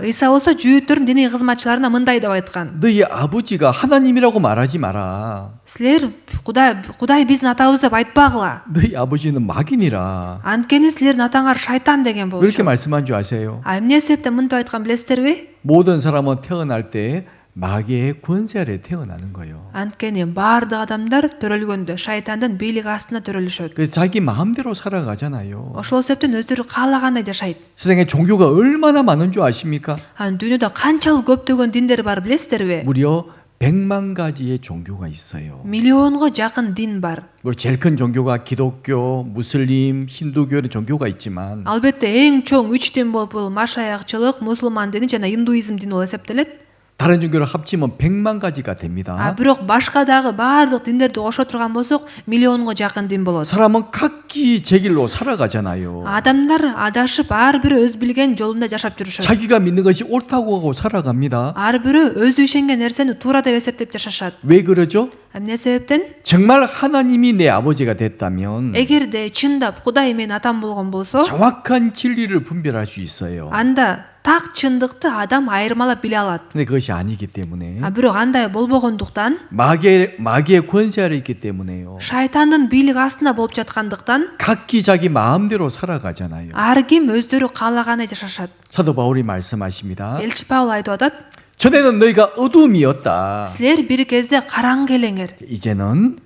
Иса болсо жүйүттөрдүн диний кызматчыларына мындай деп айткан. 너희 아버지가 하나님이라고 말하지 마라. Силер Кудай биздин атабыз деп айтпагыла. 너희 아버지는 마귀니라. Анткени силердин атаңар шайтан деген 왜 이렇게 болчу. 말씀한 줄 아세요? Эмне себептен мынтип айткан билесиздерби? 모든 사람은 태어날 때 마귀의 권세 아래 태어나는 거예요. Анткени баардык адамдар төрөлгөндө шайтандын бийлиги астында төрөлүшөт. 그래서 자기 마음대로 살아가잖아요. Ошол себептен өздөрү каалагандай жашайт. 세상에 종교가 얼마나 많은 줄 아십니까? Анан дүйнөдө канчалык көптөгөн диндер бар билесиздерби? 무려 100만 가지의 종교가 있어요. Миллионго жакын дин бар. 뭐 제일 큰 종교가 기독교, 무슬림, 힌두교 이런 종교가 있지만 Албетте эң чоң 3 дин болуп бул машаякчылык, мусулман дини жана индуизм дини болуп эсептелет. 다른 종교를 합치면 100만 가지가 됩니다. Бирок башка дагы баардык диндерди кошо турган болсок, миллионго жакын дин болот. 사람은 각기 제 길로 살아가잖아요. Адамдар адашып ар бири өз билген жолунда жашап жүрүшөт. 자기가 믿는 것이 옳다고 하고 살아갑니다. Ар бири өзү ишенген нерсени туура деп эсептеп жашашат. 왜 그러죠? Эмне себептен? 정말 하나님이 내 아버지가 됐다면 Эгерде чындап Кудай менин атам болгон болсо, 정확한 진리를 분별할 수 있어요. анда так чындыкты адам айырмалап биле алат. 근데 그것이 아니기 때문에 Бирок андай болбогондуктан, 마귀의 권세 아래 있기 때문에요. шайтандын бийлиги астында болуп жаткандыктан, 각기 자기 마음대로 살아가잖아요. ар ким өздөрү каалагандай жашашат. 사도 바울이 말씀하십니다. Элчи Павел айтып атат: 전에는 너희가 어둠이었다. "Силер бир кезде караңгы элеңер, 이제는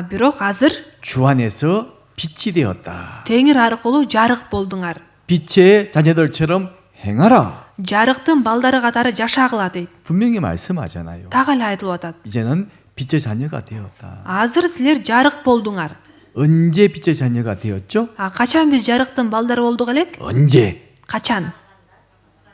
бирок азыр 주 안에서 빛이 되었다. теңир аркылуу жарык болдуңар. 빛의 자녀들처럼 행하라. Жарыктын балдары катары жашагыла" дейт. 분명히 말씀하잖아요. Так эле айтылып атат. 이제는 빛의 자녀가 되었다. Азыр силер жарык болдуңар. 언제 빛의 자녀가 되었죠? Качан биз жарыктын балдары болдук элек? 언제? Качан?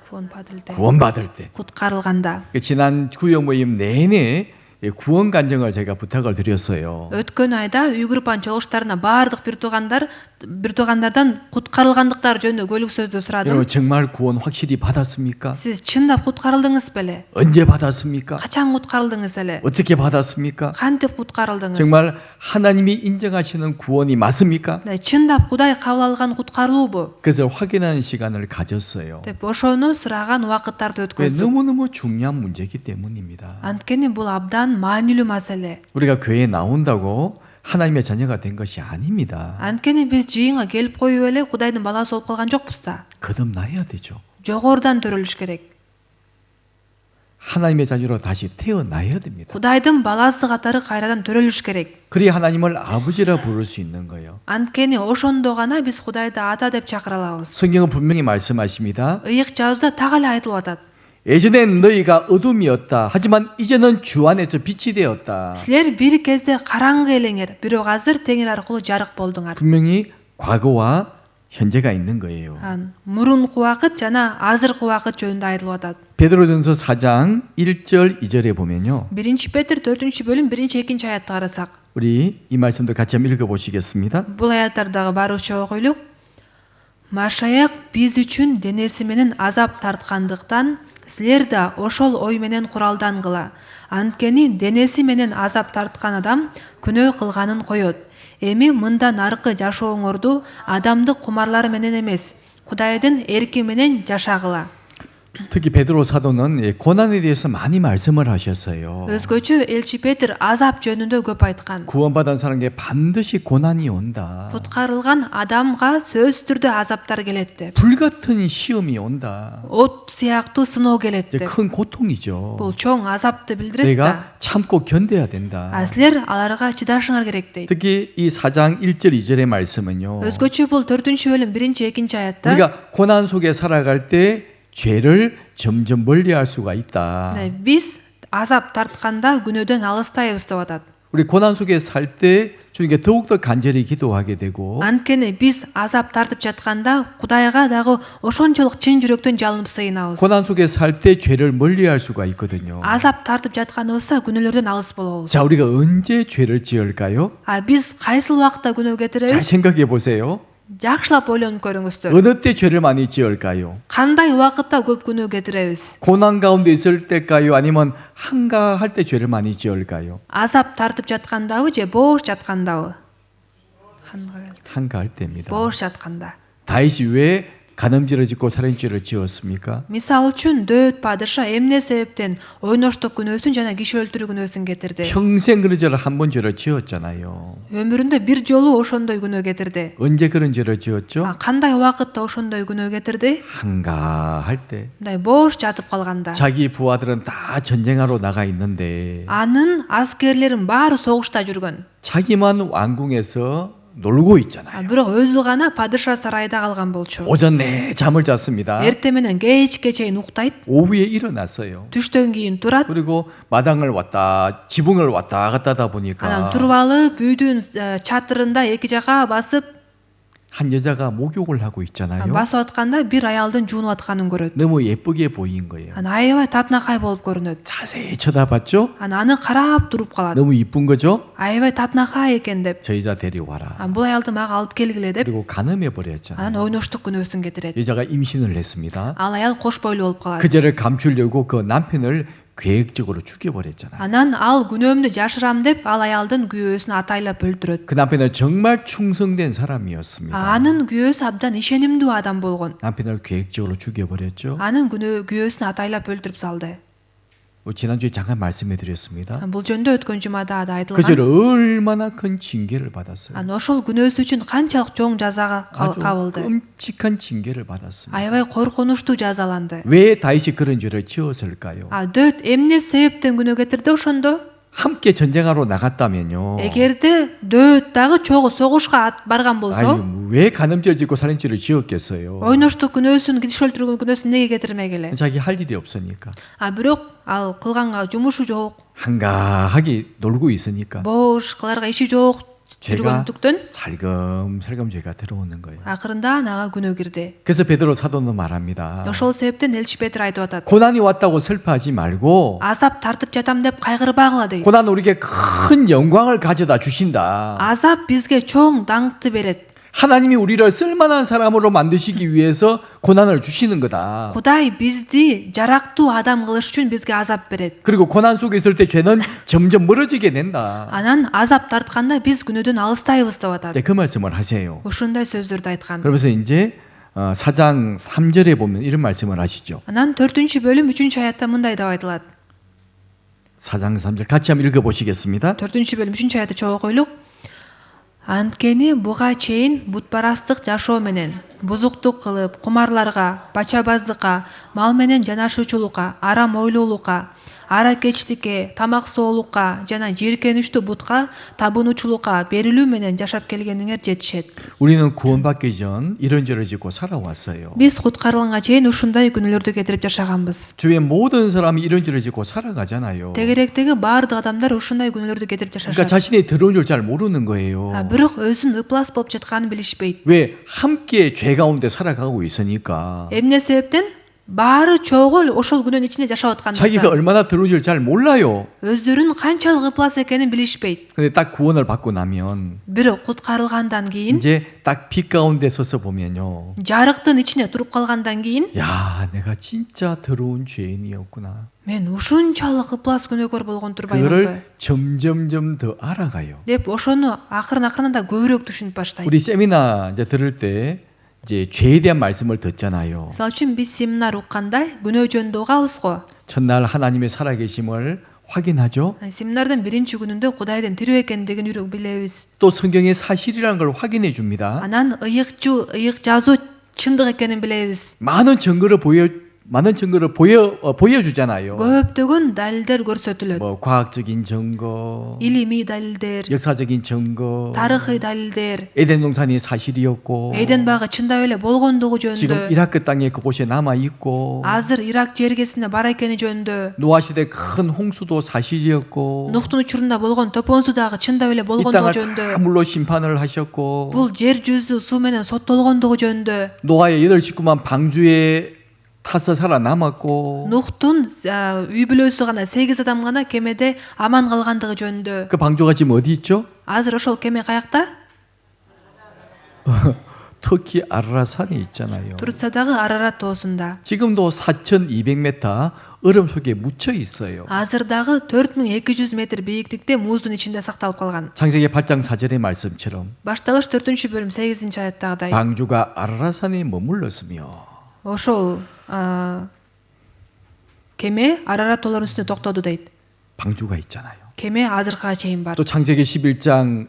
구원받을 때. 구원받을 때. құтқарылғанда. 지난 구역 모임 내내 구원 간증을 제가 부탁을 드렸어요. Өткөн айда үй группанын чогулуштарына баардык бир туугандардан куткарылгандыктары жөнүндө көйлүк сөздү сурадым. 여러분 정말 구원 확실히 받았습니까? Сиз чындап куткарылдыңыз беле? 언제 받았습니까? Качан куткарылдыңыз эле? 어떻게 받았습니까? Кантип куткарылдыңыз? 정말 하나님이 인정하시는 구원이 맞습니까? Чындап Кудай кабыл алган куткарылуубу? 그래서 확인하는 시간을 가졌어요. деп ошону сураган убакыттарды өткөздүк. 너무너무 중요한 문제이기 때문입니다. Анткени бул абдан маанилүү маселе. 우리가 교회에 나온다고 하나님의 자녀가 된 것이 아닙니다. Анткени биз жыйынга келип коюп эле Кудайдын баласы болуп калган жокпуз да. 거듭나야 되죠. Жогорудан төрөлүш керек. 하나님의 자녀로 다시 태어나야 됩니다. Кудайдын баласы катары кайрадан төрөлүш керек. 그래야 하나님을 아버지라 부를 수 있는 거예요. Анткени ошондо гана биз Кудайды ата деп чакыра алабыз. 성경은 분명히 말씀하십니다. Ыйык жазууда так эле айтылып атат. 예전엔 너희가 어둠이었다. 하지만 이제는 주 안에서 빛이 되었다. Силер бир кезде караңгы элеңер, бирок азыр теңир аркылуу жарык болдуңар. 분명히 과거와 현재가 있는 거예요. Мурунку убакыт жана азыркы убакыт жөнүндө айтылып атат. 베드로전서 4장 1절 2절에 보면요. 1 Петр 4-бөлүм 1-2 аятты карасак, 우리 이 말씀도 같이 한번 읽어 보시겠습니다. бул аяттардагы баруучу окуйлук. Машаяк биз үчүн денеси менен азап тарткандыктан, силер да ошол ой менен куралдангыла. Анткени денеси менен азап тарткан адам күнөө кылганын коёт. Эми мындан аркы жашооңорду адамдык кумарлары менен эмес, Кудайдын эрки менен жашагыла. 특히 베드로 사도는 고난에 대해서 많이 말씀을 하셨어요. Өзгөчө элчи Петр азап жөнүндө көп айткан. 구원받은 사람에게 반드시 고난이 온다. Куткарылган адамга сөзсүз түрдө азаптар келет деп. 불같은 시험이 온다. От сыяктуу сыноо келет деп. 큰 고통이죠. Бул чоң азапты билдирет да. 내가 참고 견뎌야 된다. Силер аларга чыдашыңар керек дейт. 특히 이 4장 1절 2절의 말씀은요. Өзгөчө бул 4-бөлүм 1-2 аятта 우리가 고난 속에 살아갈 때 죄를 점점 멀리할 수가 있다. биз азап тартканда күнөөдөн алыстайбыз деп атат. 우리 고난 속에 살 때 주님께 더욱더 간절히 기도하게 되고 Анткени биз азап тартып жатканда Кудайга дагы ошончолук чын жүрөктөн жалынып сыйынабыз. 고난 속에 살 때 죄를 멀리할 수가 있거든요. азап тартып жатканыбызда күнөөлөрдөн алыс болобуз. 자, 우리가 언제 죄를 지을까요? биз кайсыл убакта күнөө 잘 кетиребиз? 생각해 보세요. Жакшылап ойлонуп көрүңүздөр. 어느 때 죄를 많이 지을까요? Кандай убакытта көп күнөө кетиребиз? 고난 가운데 있을 때일까요? 아니면 한가할 때 죄를 많이 지을까요? азап тартып жаткандабы же бош жаткандабы? 한가할 때입니다. бош жатканда. 다윗이 왜 간음죄를 짓고 살인죄를 지었습니까? Мисал үчүн Дөөт падыша эмне себептен ойноштук күнөөсүн жана киши өлтүрүү күнөөсүн кетирди? 평생 그런 죄를 한 번 죄를 지었잖아요. Өмүрүндө бир жолу ошондой күнөө кетирди. 언제 그런 죄를 지었죠? Кандай убакытта ошондой күнөө кетирди? 한가할 때. Мындай бош жатып калганда. 자기 부하들은 다 전쟁하러 나가 있는데 Анын аскерлерин баары согушта жүргөн. 자기만 왕궁에서 놀고 있잖아요. Бирок өзү гана падыша сарайда калган болчу. 오전 내 잠을 잤습니다. Эртең менен кечке чейин уктайт. 오후에 일어났어요. Түштөн кийин турат. 그리고 마당을 왔다 지붕을 왔다 갔다 하다 Анан 보니까 туруп алып үйдүн чатырында эки жака басып 한 여자가 목욕을 하고 있잖아요. басып атканда бир аялдын жуунуп атканын көрөт. 너무 예쁘게 보인 거예요. Анан аябай татынакай болуп көрүнөт. 자세히 쳐다봤죠? Анан аны карап туруп калат. 너무 이쁜 거죠? Аябай татынакай экен деп. 저 여자 데려와라. Бул аялды мага алып келгиле деп. 그리고 간음해 버렸잖아요. Анан ойноштук күнөөсүн кетирет. 여자가 임신을 했습니다. Ал аял кош бойлуу болуп калат. 그 죄를 감추려고 그 남편을 계획적으로 죽여버렸잖아요. Анан ал күнөөмдү жашырам деп ал аялдын күйөөсүн атайлап өлтүрөт. 그 남편은 정말 충성된 사람이었습니다. Анын күйөөсү абдан ишенимдүү адам болгон. 남편을 계획적으로 죽여버렸죠. Анын күйөөсүн атайлап өлтүрүп салды. 지난주에 잠깐 말씀해드렸습니다. Бул жөнүндө өткөн жумада да 그 죄를 айтылган. 얼마나 큰 징계를 받았어요. Ошол күнөөсү үчүн канчалык чоң жазага 아주 кабылды. 끔찍한 징계를 받았습니다. Аябай коркунучтуу жазаланды. 왜 다윗이 그런 죄를 지었을까요? Дөт эмне себептен күнөө кетирди ошондо? 함께 전쟁하러 나갔다면요. Эгерде Дөт дагы чогуу согушка барган болсо, 아니 왜 간음죄를 짓고 살인죄를 지었겠어요? ойноштук күнөөсүн, киши өлтүргөн күнөөсүн неге кетирмек эле? 자기 할 일이 없으니까 Бирок ал кылганга жумушу жок, 한가하게 놀고 있으니까 бош кыларга иши жок 죄가 жүргөндүктөн 살금살금 죄가 들어오는 거예요. акырында нага күнөө кирди. 그래서 베드로 사도는 말합니다. Ошол себептен элчи Петр айтып атат. 고난이 왔다고 슬퍼하지 말고 Азап тартып жатам деп кайгырбагыла дейт. 고난 우리에게 큰 영광을 가져다 주신다. Азап бизге чоң даңкты берет. 하나님이 우리를 쓸만한 사람으로 만드시기 위해서 고난을 주시는 거다. Кудай бизди жарактуу адам кылыш үчүн бизге азап берет. 그리고 고난 속에 있을 때 죄는 점점 멀어지게 된다. Анан азап тартканда биз күнөөдөн алыстайбыз деп атат. 네, 그 말씀을 하세요. Ушундай сөздөрдү айткан. 그러면서 이제 4장 3절에 보면 이런 말씀을 하시죠. Анан 4-бөлүм 3-аятта мындай деп айтылат. 4장 3절 같이 한번 읽어보시겠습니다. 4-бөлүм 3-аятты чогуу окуйлук. Анткени буга чейин бутпарастык жашоо менен, бузуктук кылып, кумарларга, бачабаздыкка, мал менен жанашуучулукка, арам ойлуулукка, аракечтикке, тамак соолукка жана жийиркеничтүү бутка, табынуучулукка берилүү менен жашап келгениңер жетишет. 우리는 구원받기 전 이런 죄를 짓고 살아왔어요. Биз куткарылганга чейин ушундай күнөөлөрдү кетирип жашаганбыз. 주위의 모든 사람이 이런 죄를 짓고 살아가잖아요. Тегеректеги баардык адамдар ушундай күнөөлөрдү кетирип 그러니까 жашашат. 자신이 들어온 줄 잘 모르는 거예요. Бирок өзүн ыплас болуп жатканын билишпейт. 왜 함께 죄 가운데 살아가고 있으니까 Эмне себептен? Баары чогуу ошол күнөөнүн ичинде жашап 자기가 аткандыктан. 얼마나 들어온 줄 잘 몰라요. Өздөрүн канчалык ыплас экенин билишпейт. 근데 딱 구원을 받고 나면 Бирок куткарылгандан кийин, 이제 딱 빛 가운데 서서 보면요. жарыктын ичине туруп калгандан кийин, 야, 내가 진짜 더러운 죄인이었구나. мен ушунчалык ыплас күнөөкөр болгон турбаймынбы 그거를 점점점 더 알아가요. деп ошону акырын-акырында көбүрөөк түшүнүп баштайт. 우리 세미나 이제 들을 때 이제 죄에 대한 말씀을 듣잖아요. Мисалы үчүн биз семинар укканда күнөө жөнүндө угабыз го. 첫날 하나님의 살아계심을 확인하죠. Семинардын биринчи күнүндө Кудайдын тирүү экендигин билебиз. 또 성경의 사실이라는 걸 확인해 줍니다. Анан ыйык жазуу чындык экенин билебиз. 많은 증거를 보여주잖아요. Көптөгөн далилдер көрсөтүлөт. 뭐 과학적인 증거, Илимий далилдер, 역사적인 증거, тарыхый далилдер, 에덴 동산이 사실이었고, Эден багы чындап эле болгондугу 지금 жөнүндө, 이라크 땅에 그곳에 남아 있고, азыр Ирак жергесинде бар экени жөнүндө, 노아 시대 큰 홍수도 사실이었고, Нухтун учурунда болгон топон суу дагы чындап эле 이 болгондугу 땅을 다 жөнүндө, 물로 심판을 하셨고, бул жер жүзү суу менен соттолгондугу жөнүндө, 노아의 8 식구만 방주에 타서 살아남았고, Нухтун үй бүлөсү гана 8 адам гана кемеде аман калгандыгы жөнүндө. 그 방주가 지금 어디 있죠? Азыр ошол кеме каякта? 터키 아라라산에 있잖아요. Турциядагы Арарат тоосунда. 지금도 4,200m 얼음 속에 묻혀 있어요. Азыр дагы 4200 метр бийиктикте муздун ичинде сакталып калган. 창세기 8장 4절의 말씀처럼 Башталыш 4-бөлүм 8 аяттагыдай. 방주가 아라라산에 머물렀으며 Ошол кеме Арарат тоолорунун үстүнө токтоду дейт. 방주가 있잖아요. Кеме азыркыга чейин бар. 또 창세기 11장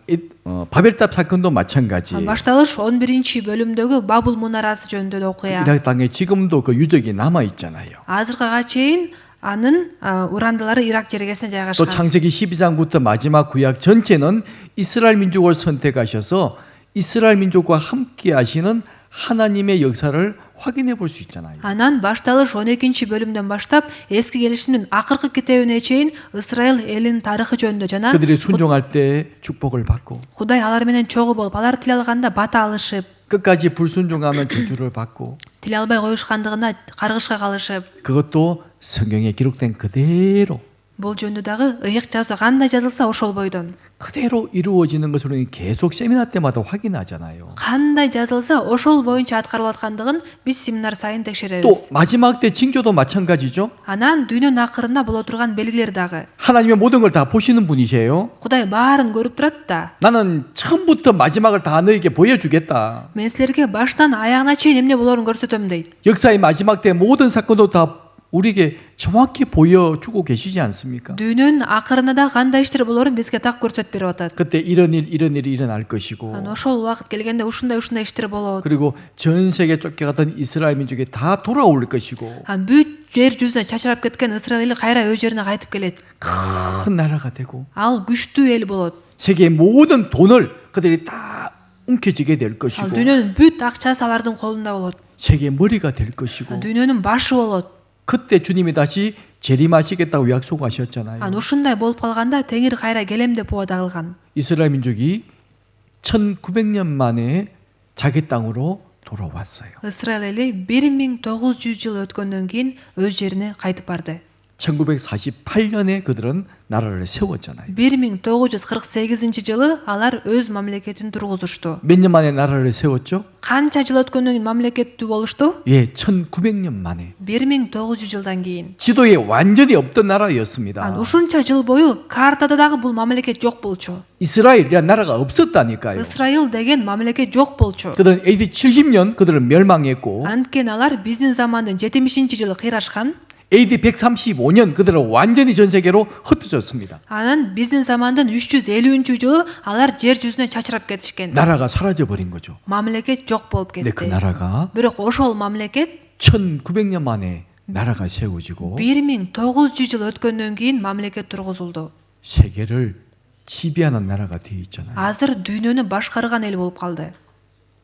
바벨탑 사건도 마찬가지. Башталыш 11-бөлүмдөгү Бабул мунарасы жөнүндө окуя. 이라크 땅에 지금도 그 유적이 남아 있잖아요. Азыркыга чейин анын урандылары Ирак жерегесине 또 жайгашкан. 창세기 12장부터 마지막 구약 전체는 이스라엘 민족을 선택하셔서 이스라엘 민족과 함께 하시는 하나님의 역사를 확인해 볼 수 있잖아요. Анан башталыш 12-бөлүмдөн баштап эски келишимдин акыркы китебине чейин Исраил элинин тарыхы жөнүндө жана 그들이 순종할 때 축복을 받고 Кудай алар менен чогуу болуп, алар тил алганда бата алышып, 끝까지 불순종하면 저주를 받고 тил албай коюшкандыгына каргышка калышып, 그것도 성경에 기록된 그대로 бул жөнүндө дагы ыйык жазуу кандай жазылса ошол бойдон, 그대로 이루어지는 것을 우리는 계속 세미나 때마다 확인하잖아요. кандай жазылса ошол боюнча аткарылып аткандыгын биз семинар сайын 또 текшеребиз. 마지막 때 징조도 마찬가지죠. Анан дүйнөнүн акырында боло турган белгилер дагы. 하나님의 모든 걸 다 보시는 분이세요. Кудай баарын көрүп турат да. 나는 처음부터 마지막을 다 너에게 보여주겠다. Мен силерге баштан аягына чейин эмне болоорун көрсөтөм дейт. 역사의 마지막 때 모든 사건도 다 우리에게 정확히 보여주고 계시지 않습니까? Дүйнөнүн акырында да кандай иштер болоорун бизге так көрсөтүп берип атат. 그때 이런 일이 일어날 것이고 Анан ошол убакыт келгенде ушундай иштер болот. 그리고 전 세계 쫓겨갔던 이스라엘 민족이 다 돌아올 것이고 Бүт жер жүзүнө чачырап кеткен Исраил эли кайра өз жерине кайтып келет. 큰 나라가 되고 Ал күчтүү эл болот. 세계의 모든 돈을 그들이 다 움켜쥐게 될 Ал 것이고 дүйнөнүн бүт акчасы алардын колунда болот. 세계의 머리가 될 것이고 Дүйнөнүн башы болот. 그때 주님이 다시 재림하시겠다고 약속하셨잖아요. Анан ушундай болуп калганда Теңир кайра келем деп убада кылган. 이스라엘 민족이 1900년 만에 자기 땅으로 돌아왔어요. Исраил эли 1900 жыл өткөндөн кийин өз жерине кайтып барды. 1948년에 그들은 나라를 세웠잖아요. 1948 жылы алар өз мамлекетин тургузушту. 몇 년 만에 나라를 세웠죠? Канча жыл өткөндөн кийин мамлекеттүү болушту? 예, 1900년 만에. 1900 жылдан кийин. 지도에 완전히 없던 나라였습니다. Ушунча жыл бою картада дагы бул мамлекет жок болчу. 이스라엘이라는 나라가 없었다니까요. Исраил деген мамлекет жок болчу. 그들은 AD 70년 그들은 멸망했고 Анткени алар биздин замандын 70-жылы кыйрашкан. AD 135년 그들은 완전히 전 세계로 흩어졌습니다. Анан биздин замандын 350-жылы алар жер жүзүнө чачырап кетишкен. 나라가 사라져 버린 거죠. Мамлекет жок болуп 근데 그 кетти. 나라가 Бирок ошол мамлекет 1900년 만에 나라가 세워지고 1900 жыл өткөндөн кийин мамлекет тургузулду. 세계를 지배하는 나라가 되어 있잖아요. Азыр дүйнөнү башкарган эл болуп калды.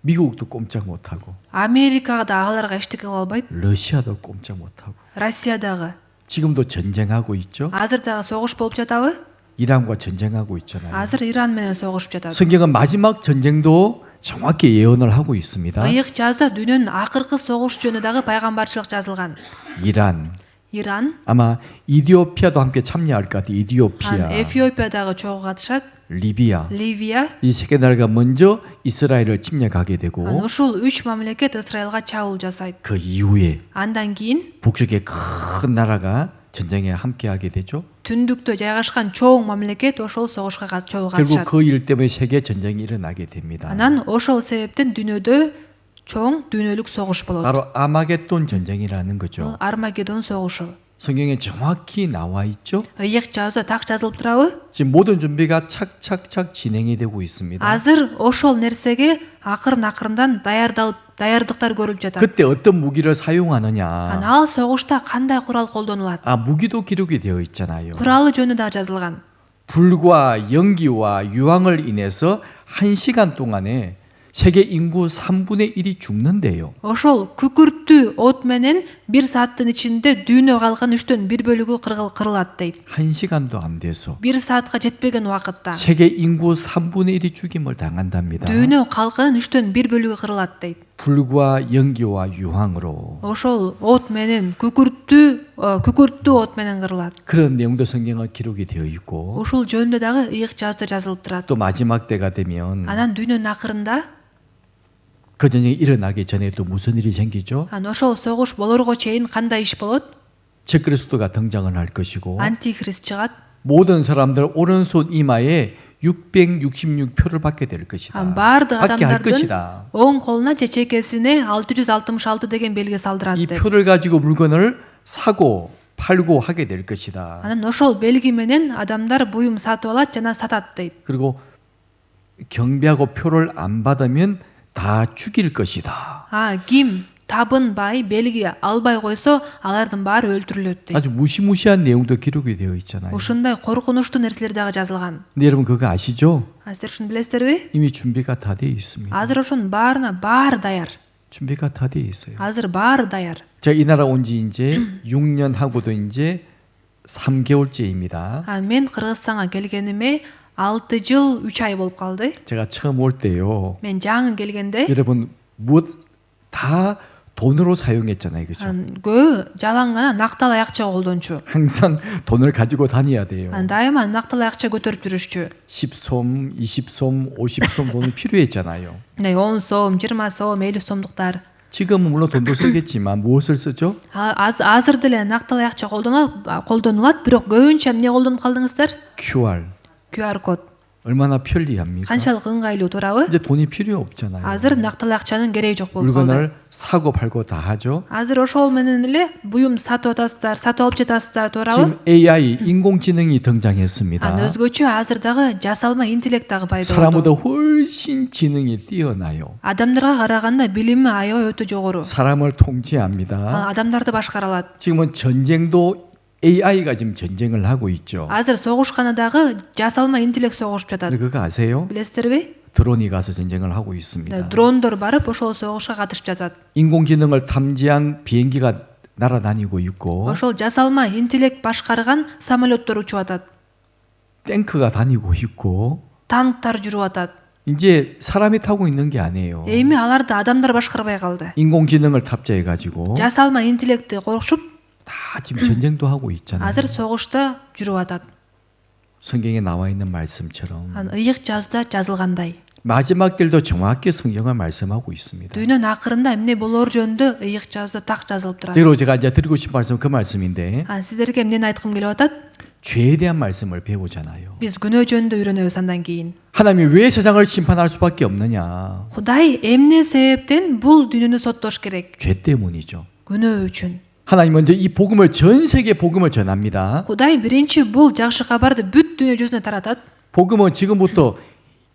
미국도 꼼짝 못하고 Америкага да аларга эчтеке кыла албайт. 러시아도 꼼짝 못하고 Россия дагы. 지금도 전쟁하고 있죠. Азыр дагы согуш болуп жатабы? 이란과 전쟁하고 있잖아요. Азыр Иран менен согушуп жатат. 성경은 마지막 전쟁도 정확히 예언을 하고 있습니다. Ыйык жазда дүйнөнүн акыркы согуш жөнүндө дагы пайгамбарчылык жазылган. 이란 Иран, 아마 이디오피아도 함께 참여할 것 같아요. 이디오피아, Эфиопия дагы чогуу катышат. 리비아 Ливия. 이 세 개 나라가 먼저 이스라엘을 침략하게 되고 Ушул 3 мамлекет Исраилга чабуул жасайт. 그 이후에 Андан кийин 북쪽의 큰 나라가 전쟁에 함께하게 되죠. түндүктө жайгашкан чоң мамлекет ошол согушка чогуу 결국 катышат. 그 일 때문에 세계 전쟁이 일어나게 됩니다. Анан ошол себептен дүйнөдө чоң дүйнөлүк согуш болот. 바로 아마겟돈 전쟁이라는 Бул 거죠. Армагеддон согушу. 성경에 정확히 나와 있죠. Ыйык жазуу так жазылып турабы? 지금 모든 준비가 착착착 진행이 되고 있습니다. Азыр ошол нерсеге акырын-акырындан даярдыктар көрүлүп жатат. 그때 어떤 무기를 Анан 사용하느냐. ал согушта кандай курал колдонулат? 아, 무기도 기록이 되어 있잖아요. Куралы жөнүндө дагы жазылган. 불과 연기와 유황을 인해서 1시간 동안에 세계 인구 3분의 1이 죽는데요. Ошол күкүрттүү от менен 1 сааттын ичинде дүйнө калган 3/1 бөлүгү кырылат дейт. 1시간도 안 돼서 1 саатка жетпеген убакытта 세계 인구 3분의 1이 죽임을 당한답니다. дүйнө калкынын 3/1 бөлүгү кырылат дейт. 불과 연기와 유황으로 Ошол от менен күкүрттүү от менен кырылат. 그런 내용도 성경에 기록이 되어 있고 Ушул жөнүндө дагы ыйык жазууда жазылып турат. 또 마지막 때가 되면 Анан дүйнөнүн акырында 그 전쟁이 일어나기 전에 또 무슨 일이 생기죠? ошол согуш болорго чейин кандай иш болот? 적그리스도가 등장을 할 것이고 антихрист чыгат. 모든 사람들 오른손 이마에 666표를 받게 될 것이다. Бардык 받게 할 адамдардын 것이다. оң колуна же чекесине 666 деген белги салдырат 이 деп. 표를 가지고 물건을 사고 팔고 하게 될 것이다. Анан ошол белги менен адамдар буюм сатып алат жана сатат дейт. 그리고 경비하고 표를 안 받으면 다 죽일 것이다. Ким табынбай белги албай койсо алардын баары өлтүрүлөт дейт. 아주 무시무시한 내용도 기록이 되어 있잖아요. Ушундай коркунучтуу нерселер дагы жазылган. 근데 여러분 그거 아시죠? Силер ушуну билесиздерби? 이미 준비가 다 되어 있습니다. Азыр ошонун баары даяр. 준비가 다 되어 있어요. Азыр баары даяр. 제가 이 나라 온 지 이제 6년 하고도 이제 3개월째입니다. Мен Кыргызстанга келгениме 6 жыл 3 ай болуп калды. 제가 처음 올 때요. Мен жаңы келгенде 여러분 무엇 다 돈으로 사용했잖아요. 그렇죠? көбү жалаң гана накталай акча колдончу. 항상 돈을 가지고 다녀야 돼요. Дайыма накталай акча көтөрүп жүрүшчү. 10솜, 20솜, 50솜 돈이 필요했잖아요. 10 сом, 20 сом, 50 сомдуктар. 지금은 물론 돈도 쓰겠지만 무엇을 쓰죠? Азыр деле накталай акча колдонулат, бирок көбүнчө эмне колдонуп калдыңыздар? QR код. 얼마나 편리합니까? Канчалык ыңгайлуу туурабы? 이제 돈이 필요 없잖아요. Азыр накталай акчанын кереги жок болуп калды. 물건을 사고 팔고 다 하죠. Азыр ошол менен эле буюм сатып атасыздар, сатып алып жатасыздар, туурабы? 지금 AI 인공지능이 등장했습니다. өзгөчө азыр дагы жасалма интеллект дагы пайда 사람보다 болду. 훨씬 지능이 뛰어나요. Адамдарга караганда билими аябай өтө жогору. 사람을 통제합니다. Адамдарды башкара алат. 지금은 전쟁도 AI가 지금 전쟁을 하고 있죠. Азыр согушканда дагы жасалма интеллект согушуп жатат. 근데 그거 아세요? Билесиздерби? 드론이 가서 전쟁을 하고 있습니다. Дрондор барып ошол согушка катышып жатат. 인공지능을 탐지한 비행기가 날아다니고 있고 Ошол жасалма интеллект башкарган самолеттор учуп атат. 탱크가 다니고 있고 Танктар жүрүп атат. 이제 사람이 타고 있는 게 아니에요. Эми аларды адамдар башкарбай калды. 인공지능을 탑재해 가지고 жасалма интеллектти коркушуп 다 지금 전쟁도 하고 있잖아요. азыр согушта жүрүп атат. 성경에 나와 있는 말씀처럼 ыйык жазууда жазылгандай. 마지막 때도 정확히 성경을 말씀하고 있습니다. Дүйнөнүн акырында эмне болоор жөнүндө ыйык жазууда так жазылып турат. 그리고 제가 이제 드리고 싶은 말씀 그 말씀인데 Сиздерге эмнени айткым келип атат? 죄에 대한 말씀을 배우잖아요. Биз күнөө жөнүндө үйрөнөбүз андан кийин. 하나님이 왜 세상을 심판할 수밖에 없느냐? Кудай эмне себептен бул дүйнөнү соттош керек? 죄 때문이죠. күнөө үчүн. 하나님 먼저 이 복음을 전 세계 복음을 전합니다. Кудай биринчи бул жакшы кабарды бүт дүйнө жүзүнө таратат. 복음은 지금부터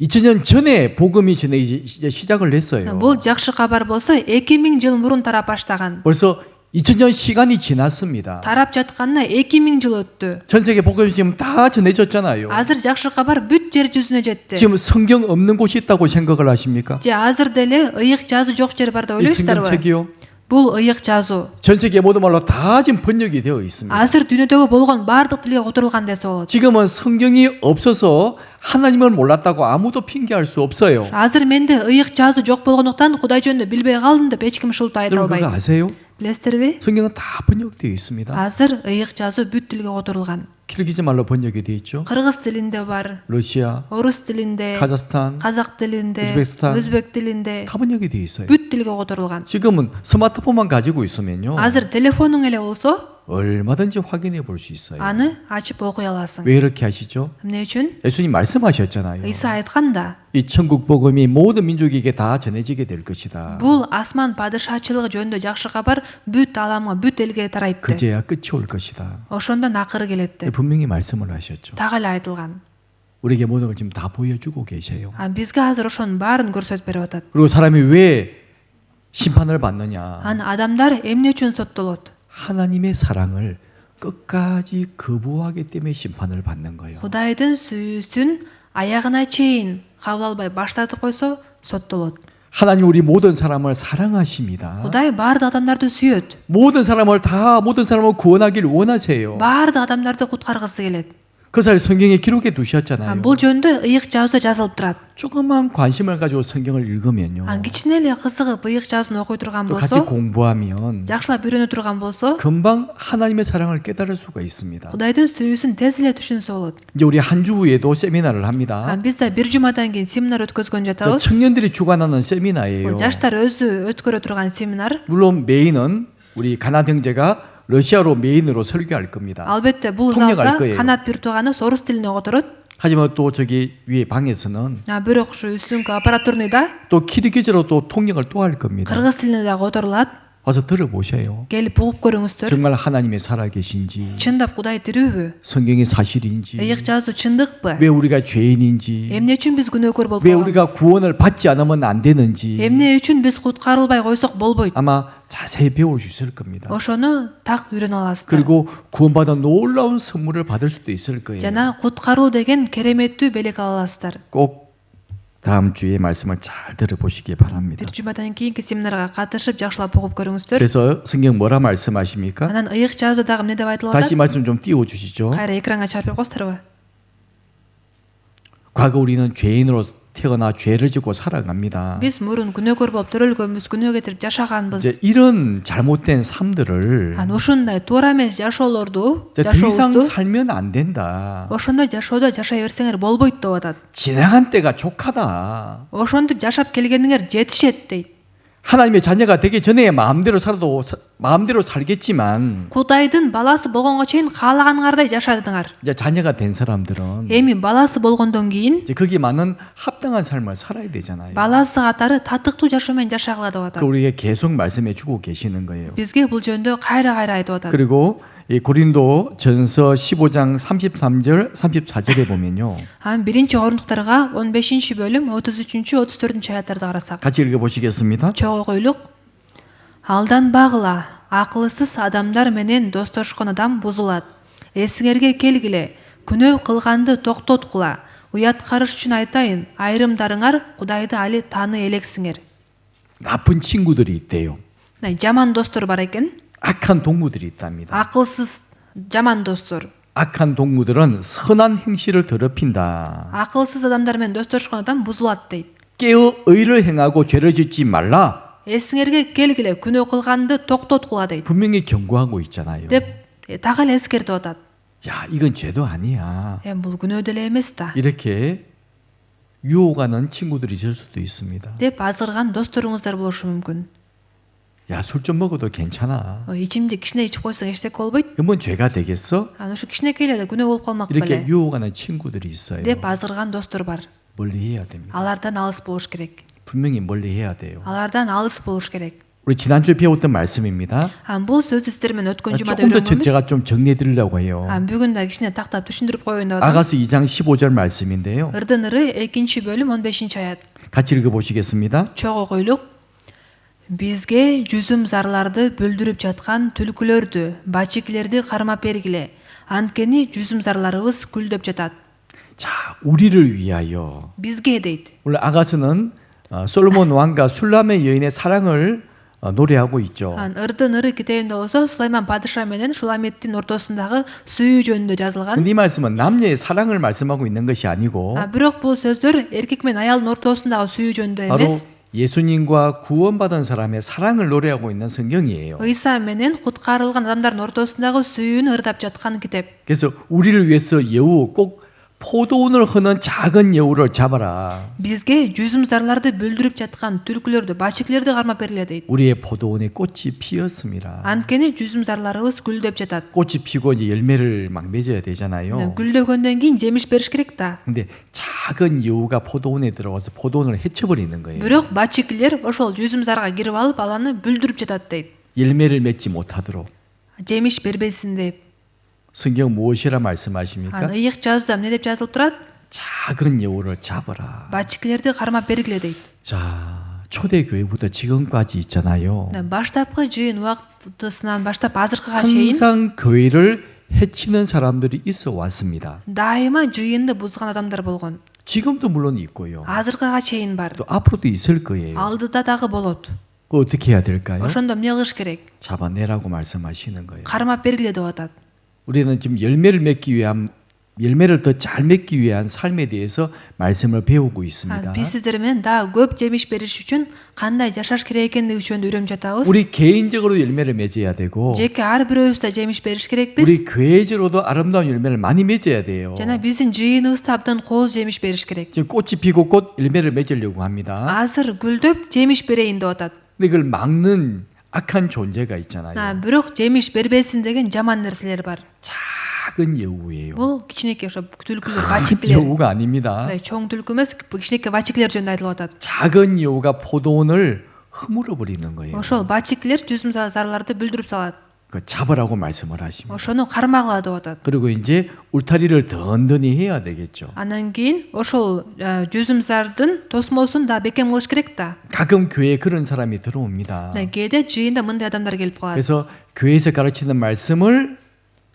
2000년 전에 복음이 이제 시작을 했어요. Бул жакшы кабар болсо 2000 жыл мурун тарап баштаган. 벌써 2000년 시간이 지났습니다. Тарап жатканына 2000 жыл өттү. 전 세계 복음이 지금 다 전해졌잖아요. Азыр жакшы кабар бүт жер жүзүнө жетти. 지금 성경 없는 곳이 있다고 생각을 하십니까? Же азыр деле ыйык жазуу жок жер бар деп 이 ойлойсуздарбы? 성경책이요. Бул ыйык жазуу. 전 세계 모든 말로 다 지금 번역이 되어 있습니다. Азыр дүйнөдөгү болгон баардык тилге которулган десе болот. 지금은 성경이 없어서 하나님을 몰랐다고 아무도 핑계할 수 없어요. Азыр менде ыйык жазуу жок болгондуктан Кудай жөнүндө билбей калдым деп эч ким ушулту айта 여러분 그거 албайт. 아세요? Билесиздерби? 성경은 다 번역되어 있습니다. Азыр ыйык жазуу бүт тилге которулган. 키르기즈 말로 번역이 되어 있죠. Кыргыз тилинде бар, 러시아, орус тилинде, 카자흐스탄 казак тилинде, өзбекстан. өзбек тилинде 다 번역이 되어 있어요. бүт тилге которулган. 지금은 스마트폰만 가지고 있으면요. Азыр телефонуң эле болсо, 얼마든지 확인해 볼 수 있어요. аны ачып окуй аласың. 왜 이렇게 하시죠? Эмне үчүн? 예수님 말씀하셨잖아요. ыйса айтканда, 이 천국 복음이 모든 민족에게 다 전해지게 될 것이다. бул асман падышачылыгы жөнүндө жакшы кабар бүт аламга, бүт элге тарайт деп. 그제야 끝이 올 것이다. Ошондон акыры келет деп. 분명히 말씀을 하셨죠. Так эле айтылган. 우리에게 모든 걸 지금 다 보여주고 계세요. Бизге азыр ошонун баарын көрсөтүп берип атат. 그리고 사람이 왜 심판을 받느냐? Адамдар эмне үчүн соттолот? 하나님의 사랑을 끝까지 거부하기 때문에 심판을 받는 거예요. Кудайдын сүйүүсүн аягына чейин кабыл албай баштатып койсо соттолот. 하나님 우리 모든 사람을 사랑하십니다. Кудай баардык адамдарды сүйөт. 모든 사람을 구원하길 원하세요. Баардык адамдарды куткаргысы келет. 그 사실 성경에 기록해 두셨잖아요. Бул жөнүндө ыйык жазууда жазылып турат. 조금만 관심을 가지고 성경을 읽으면요. Кичине эле кызыгып ыйык жазууну окуй турган 또 같이 болсо, 공부하면 жакшылап үйрөнө турган болсо, 금방 하나님의 사랑을 깨달을 수가 있습니다. Кудайдын сүйүүсүн тез эле түшүнсө болот. 이제 우리 한 주 후에도 세미나를 합니다. Биз да бир жумадан кийин семинар өткөзгөн 저 жатабыз. 청년들이 주관하는 세미나예요. Бул жаштар өзү өткөрө турган семинар. 물론 메인은 우리 가나드 형제가 러시아로 메인으로 설교할 겁니다. Албетте бул 통역할 залда 거예요. Канат Пиртуганы орус тилине которот. 하지만 또 저기 위에 방에서는 Бирок ушу үстүнкү аппаратурныйда 또 키르기즈로 또 통역을 또 할 겁니다. кыргыз тилине дагы которулат. 와서 들어보세요. Келип угуп көрүңүздөр. 정말 하나님의 살아계신지, Чындап Кудай тирүүбү? 성경이 사실인지, Ыйык жазуу чындыкпы? 왜 우리가 죄인인지, Эмне үчүн биз күнөөкөр болуп 왜 우리가 калганбыз? 구원을 받지 않으면 안 되는지 Эмне үчүн биз куткарылбай койсок болбойт? 아마 자세히 배울 수 있을 겁니다. Ошону так үйрөнө аласыздар. 그리고 구원받은 놀라운 선물을 받을 수도 있을 거예요. Жана куткаруу деген кереметтүү белек ала аласыздар. 꼭 다음 주에 말씀을 잘 들어보시기 바랍니다. Бир жумадан кийинки семинарга катышып жакшылап угуп көрүңүздөр. 그래서 성경 뭐라 말씀하십니까? Анан ыйык жазуудагы эмне деп айтылып 다시 атат? 말씀 좀 띄워 주시죠. Кайра экранга чыгарып коесуздарбы? 과거 우리는 죄인으로 태어나 죄를 짓고 살아갑니다. Биз мурун күнөөкөр болуп төрөлгөнбүз, күнөө кетирип жашаганбыз. 이제 이런 잘못된 삶들을 Анан ушундай туура эмес жашоолорду, 이제 더 이상 жашообузду 살면 안 된다. ошондой жашоодо жашай берсеңер болбойт деп атат. 지나간 때가 족하다. Ошентип жашап келгениңер жетишет дейт. 하나님의 자녀가 되기 전에 마음대로 살아도 마음대로 살겠지만 Кудайдын баласы болгонго чейин каалаганыңардай жашадыңар. 이제 자녀가 된 사람들은 Эми баласы болгондон кийин 이제 거기에 맞는 합당한 삶을 살아야 되잖아요. баласы катары татыктуу жашоо менен жашагыла деп атат. 그 우리에게 계속 말씀해 주고 계시는 거예요. Бизге бул жөнүндө кайра айтып атат. 그리고 이 고린도 전서 15장 33절 34절에 보면요. Анан 1-Орунтуктарга 15-бөлүм 33-34 аяттарды карасак. 같이 읽어 보시겠습니다. Чогуу койлук. Алданбагыла, акылсыз адамдар менен достошкон адам бузулат. Эсиңерге келгиле, күнөө кылганды токтоткула. Уят карыш үчүн айтайын, айрымдарыңар Кудайды али тааны элексиңер. 나쁜 친구들이 있대요. Жаман достор бар экен. 악한 동무들이 있답니다. Акылсыз жаман достор. 악한 동무들은 선한 행실을 더럽힌다. Акылсыз адамдар менен достошкон адам бузулат дейт. 깨어 의를 행하고 죄를 짓지 말라. Эсиңерге келгиле, күнөө кылганды токтоткула дейт. 분명히 경고하고 있잖아요. деп так эле эскертип атат. 야, 이건 죄도 아니야. Бул күнөө деле эмес да. 이렇게 유혹하는 친구들이 있을 수도 있습니다. деп азгырган досторуңуздар болушу мүмкүн. 야, 술 좀 먹어도 괜찮아. ичимдик кичине ичип койсоң эчтеке болбойт. 그건 죄가 되겠어? Анан ушу кичинекей эле күнөө болуп калмак 이렇게 беле 유혹하는 친구들이 있어요. деп азгырган достор бар. 멀리 해야 됩니다. Алардан алыс болуш керек. 분명히 멀리 해야 돼요. Алардан алыс болуш керек. 우리 지난주에 배웠던 말씀입니다. Бул сөздү сиздер менен өткөн жумада 조금 더 үйрөнгөнбүз. 제가 좀 정리해 드리려고 해요. Бүгүн да кичине тактап түшүндүрүп коеюн деп атам. 아가서 2장 15절 말씀인데요. Ырдын ыры 2-бөлүм 15-аят. 같이 읽어 보시겠습니다. Чогуу койлук. Бизге жүзүм зарларды бүлдүрүп жаткан түлкүлөрдү, бачикилерди кармап бергиле. Анткени жүзүм зарларыбыз күлдөп жатат. 자, 우리를 위하여. Бизге дейт. 원래 아가서는 솔로몬 왕과 술람의 여인의 사랑을 노래하고 있죠. Ырдын ыры китебинде болсо Сулайман падыша менен Шуламеттин ортосундагы сүйүү жөнүндө жазылган. 근데 이 말씀은 남녀의 사랑을 말씀하고 있는 것이 아니고 Бирок бул сөздөр эркек менен аялдын ортосундагы сүйүү жөнүндө 바로 эмес. 예수님과 구원받은 사람의 사랑을 노래하고 있는 성경이에요. Ыйса менен куткарылган адамдардын ортосундагы сүйүүнү ырдап жаткан китеп. 그래서 우리를 위해서 여우 꼭 포도원을 흐는 작은 여우를 잡아라. Бизге жүзүм зарларды бүлдүрүп жаткан түлкүлөрдү, бачикилерди кармап бергиле дейт. 우리의 포도원에 꽃이 피었습니다. Анткени жүзүм зарларыбыз гүлдөп жатат. 꽃이 피고 이제 열매를 막 맺어야 되잖아요. Гүлдөгөндөн кийин жемиш бериш керек да. 근데 작은 여우가 포도원에 들어와서 포도원을 헤쳐버리는 거예요. Бирок бачикилер ошол жүзүм зарга кирип алып, аланы бүлдүрүп жатат дейт. 열매를 맺지 못하도록. Жемиш бербесин деп. 성경 무엇이라 말씀하십니까? Ыйык жазууда эмне деп жазылып турат? 작은 여우를 잡아라. Бачикилерди кармап бергиле дейт. 자, 초대교회부터 지금까지 있잖아요. Баштапкы жыйын убактысынан баштап азыркыга чейин 항상 교회를 해치는 사람들이 있어 왔습니다. дайыма жыйынды бузган адамдар болгон. 지금도 물론 있고요. Азыркыга чейин бар. 또 앞으로도 있을 거예요. Алдыда дагы болот. 그 어떻게 해야 될까요? Ошондо эмне кылыш керек? 잡아내라고 말씀하시는 거예요. кармап бергиле деп атат. 우리는 지금 열매를 더 잘 맺기 위한 삶에 대해서 말씀을 배우고 있습니다. Биз сиздер менен дагы көп жемиш бериш үчүн кандай жашаш керек экендиги жөнүндө үйрөнүп жатабыз. 우리 개인적으로 열매를 맺어야 되고 Жеке ар бирөөбүз да жемиш бериш керекпиз. 우리 교회적으로도 아름다운 열매를 많이 맺어야 돼요. Жана биздин жыйыныбызда абдан кооз жемиш бериш керек. 지금 꽃이 피고 곧 열매를 맺으려고 합니다. Азыр гүлдөп жемиш берейин деп атат. 근데 그걸 막는 악한 존재가 있잖아요. бирок жемиш бербесин деген жаман нерселер бар. 작은 여우예요. Бул кичинекей ошо түлкүлөр, бачиклер. 여우가 아닙니다. чоң түлкү эмес, кичинекей бачиклер жөнүндө айтылып атат. 작은 여우가 포도원을 허물어 버리는 거예요. Ошол бачиклер жүзүм зарларды бүлдүрүп салат. 그 잡으라고 말씀을 하십니다. ошону кармагыла деп атат. 그리고 이제 울타리를 던더니 해야 되겠죠. Андан кийин ошол жүзүм зардын тосмосун да бекем кылыш керек да. 가끔 교회에 그런 사람이 들어옵니다. кээде жыйында мындай адамдар келип калат. 그래서 교회에서 가르치는 말씀을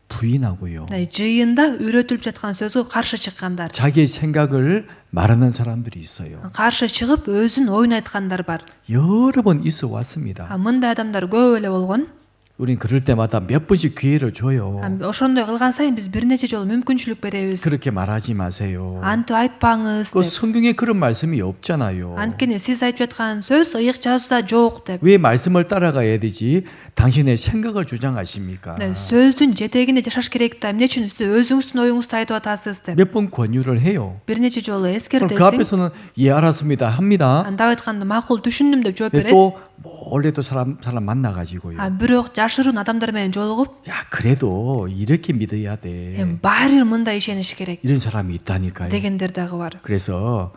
부인하고요. жыйында үйрөтүлүп жаткан сөзгө каршы чыккандар. 자기의 생각을 말하는 사람들이 있어요. каршы чыгып өзүн оюн айткандар бар. 여러 번 있어 왔습니다. мындай адамдар көп эле болгон. 우린 그럴 때마다 몇 번씩 기회를 줘요. ошондой кылган сайын биз бир нече жолу мүмкүнчүлүк беребиз. 그렇게 말하지 마세요. антип айтпаңыз 그 деп. 성경에 그런 말씀이 없잖아요. анткени сиз айтып жаткан сөз ыйык жазууда жок деп. 왜 말씀을 따라가야 되지? 당신의 생각을 주장하십니까? сөздүн жетегинде жашаш керек да. эмне үчүн сиз өзүңүздүн оюңузду айтып атасыз деп. 몇 번 권유를 해요. бир нече жолу 그럼 그 эскертесиң. 앞에서는 예 알았습니다 합니다. анда айтканда макул түшүндүм деп жооп 근데 берет. 또 몰래 또 사람 만나가지고요. бирок жашыруун адамдар менен жолугуп, 야 그래도 이렇게 믿어야 돼. баары бир мындай ишениш керек 이런 사람이 있다니까요. дегендер дагы бар. 그래서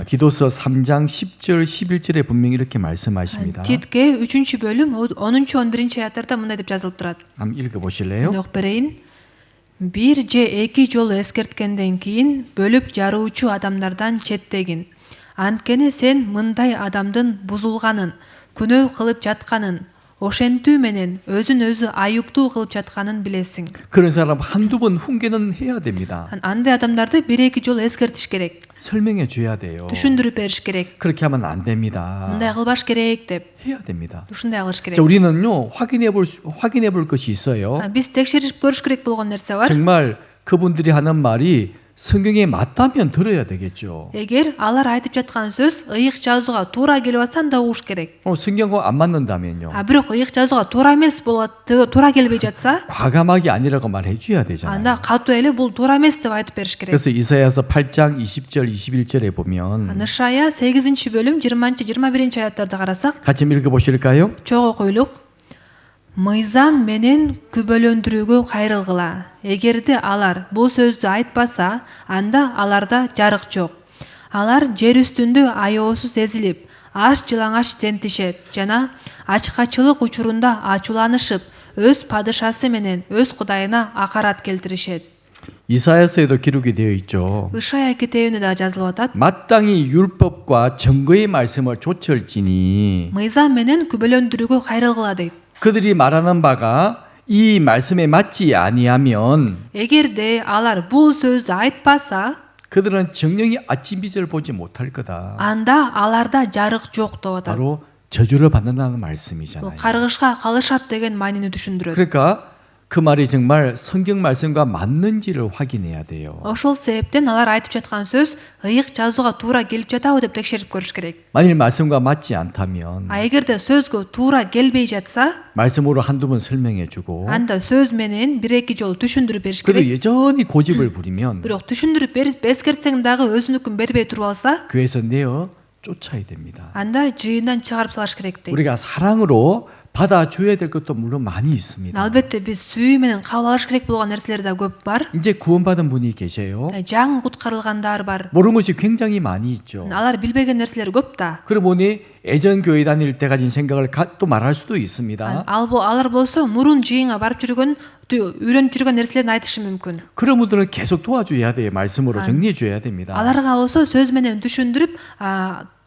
디도서 3장 10절 11절에 분명히 이렇게 말씀하십니다. Титке 3-бөлүм 10-11 аяттарда мындай деп жазылып турат. 한번 읽어보실래요? Окуп берейин. Бир же эки жолу эскерткенден кийин бөлүп жаруучу адамдардан четтегин. Анткени сен мындай адамдын бузулганын, күнөө кылып жатканын, ошентүү менен өзүн өзү айыптуу кылып жатканын билесиң. 그런 사람 한두 번 훈계는 해야 됩니다. андай адамдарды бир эки жолу эскертиш керек. 설명해 줘야 돼요. түшүндүрүп бериш керек. 그렇게 하면 안 됩니다. мындай кылбаш керек деп. 해야 됩니다. ушундай кылыш керек. 자, 우리는요 확인해 볼 것이 있어요. биз текшерип көрүш керек болгон нерсе бар. 정말 그분들이 하는 말이 성경에 맞다면 들어야 되겠죠. эгер алар айтып жаткан сөз ыйык жазууга туура келип атса анда угуш керек. 성경과 안 맞는다면요. бирок ыйык жазууга туура эмес болот, туура келбей жатса, 과감하게 아니라고 말해 줘야 되잖아요. анда катуу эле бул туура эмес деп айтып бериш керек. 그래서 이사야서 8장 20절 21절에 보면 Ишая 8-бөлүм 20-21 аяттарды карасак, 같이 읽어 보실까요? чогуу окуйлук. Мыйзам менен күбөлөндүрүүгө кайрылгыла. Эгерде алар бул сөздү айтпаса, анда аларда жарык жок. Алар жер үстүндө аеосуз эзилип, аш жылаңач тентишет жана ачкачылык учурунда ачууланышып, өз падышасы менен өз кудайына акарат келтиришет. 이사야서에도 기록이 되어 있죠. Ишая китебинде да жазылып атат. 마땅히 율법과 증거의 말씀을 조철지니 Мыйзам менен күбөлөндүрүүгө кайрылгыла дейт. 그들이 말하는 바가 이 말씀에 맞지 아니하면 эгерде алар бул сөздү айтпаса, 그들은 정령이 아침빛을 보지 못할 거다. анда аларда жарык жок деп атат. 바로 저주를 받는다는 Бул 말씀이잖아요. каргышка калышат деген маанини түшүндүрөт. 그러니까 그 말이 정말 성경 말씀과 맞는지를 확인해야 돼요. ошол себептен алар айтып жаткан сөз ыйык жазууга туура келип жатабы деп текшерип көрүш керек. 만일 말씀과 맞지 않다면 эгерде сөзгө туура келбей жатса, 말씀으로 한두 번 설명해 주고 анда сөз менен бир эки жолу түшүндүрүп бериш 그래도 керек. 여전히 고집을 부리면 бирок түшүндүрүп берип эскертсең дагы өзүнүкүн бербей туруп алса, 교회에서 내어 쫓아야 됩니다. анда жыйындан чыгарып салыш керек дейт. 우리가 사랑으로 받아줘야 될 것도 물론 많이 있습니다. албетте биз сүйүү менен кабыл алыш керек болгон нерселер да көп бар. 이제 구원받은 분이 계세요. жаңы куткарылгандар бар. 모르는 것이 굉장히 많이 있죠. алар билбеген нерселер көп да. 그러고 보니 예전 교회 다닐 때 가진 생각을 또 말할 수도 있습니다. алар болсо мурун жыйынга барып жүргөн, үйрөнүп жүргөн нерселерин айтышы мүмкүн. 그런 분들은 계속 도와줘야 돼요. 말씀으로 정리해 줘야 됩니다. аларга болсо сөз менен түшүндүрүп,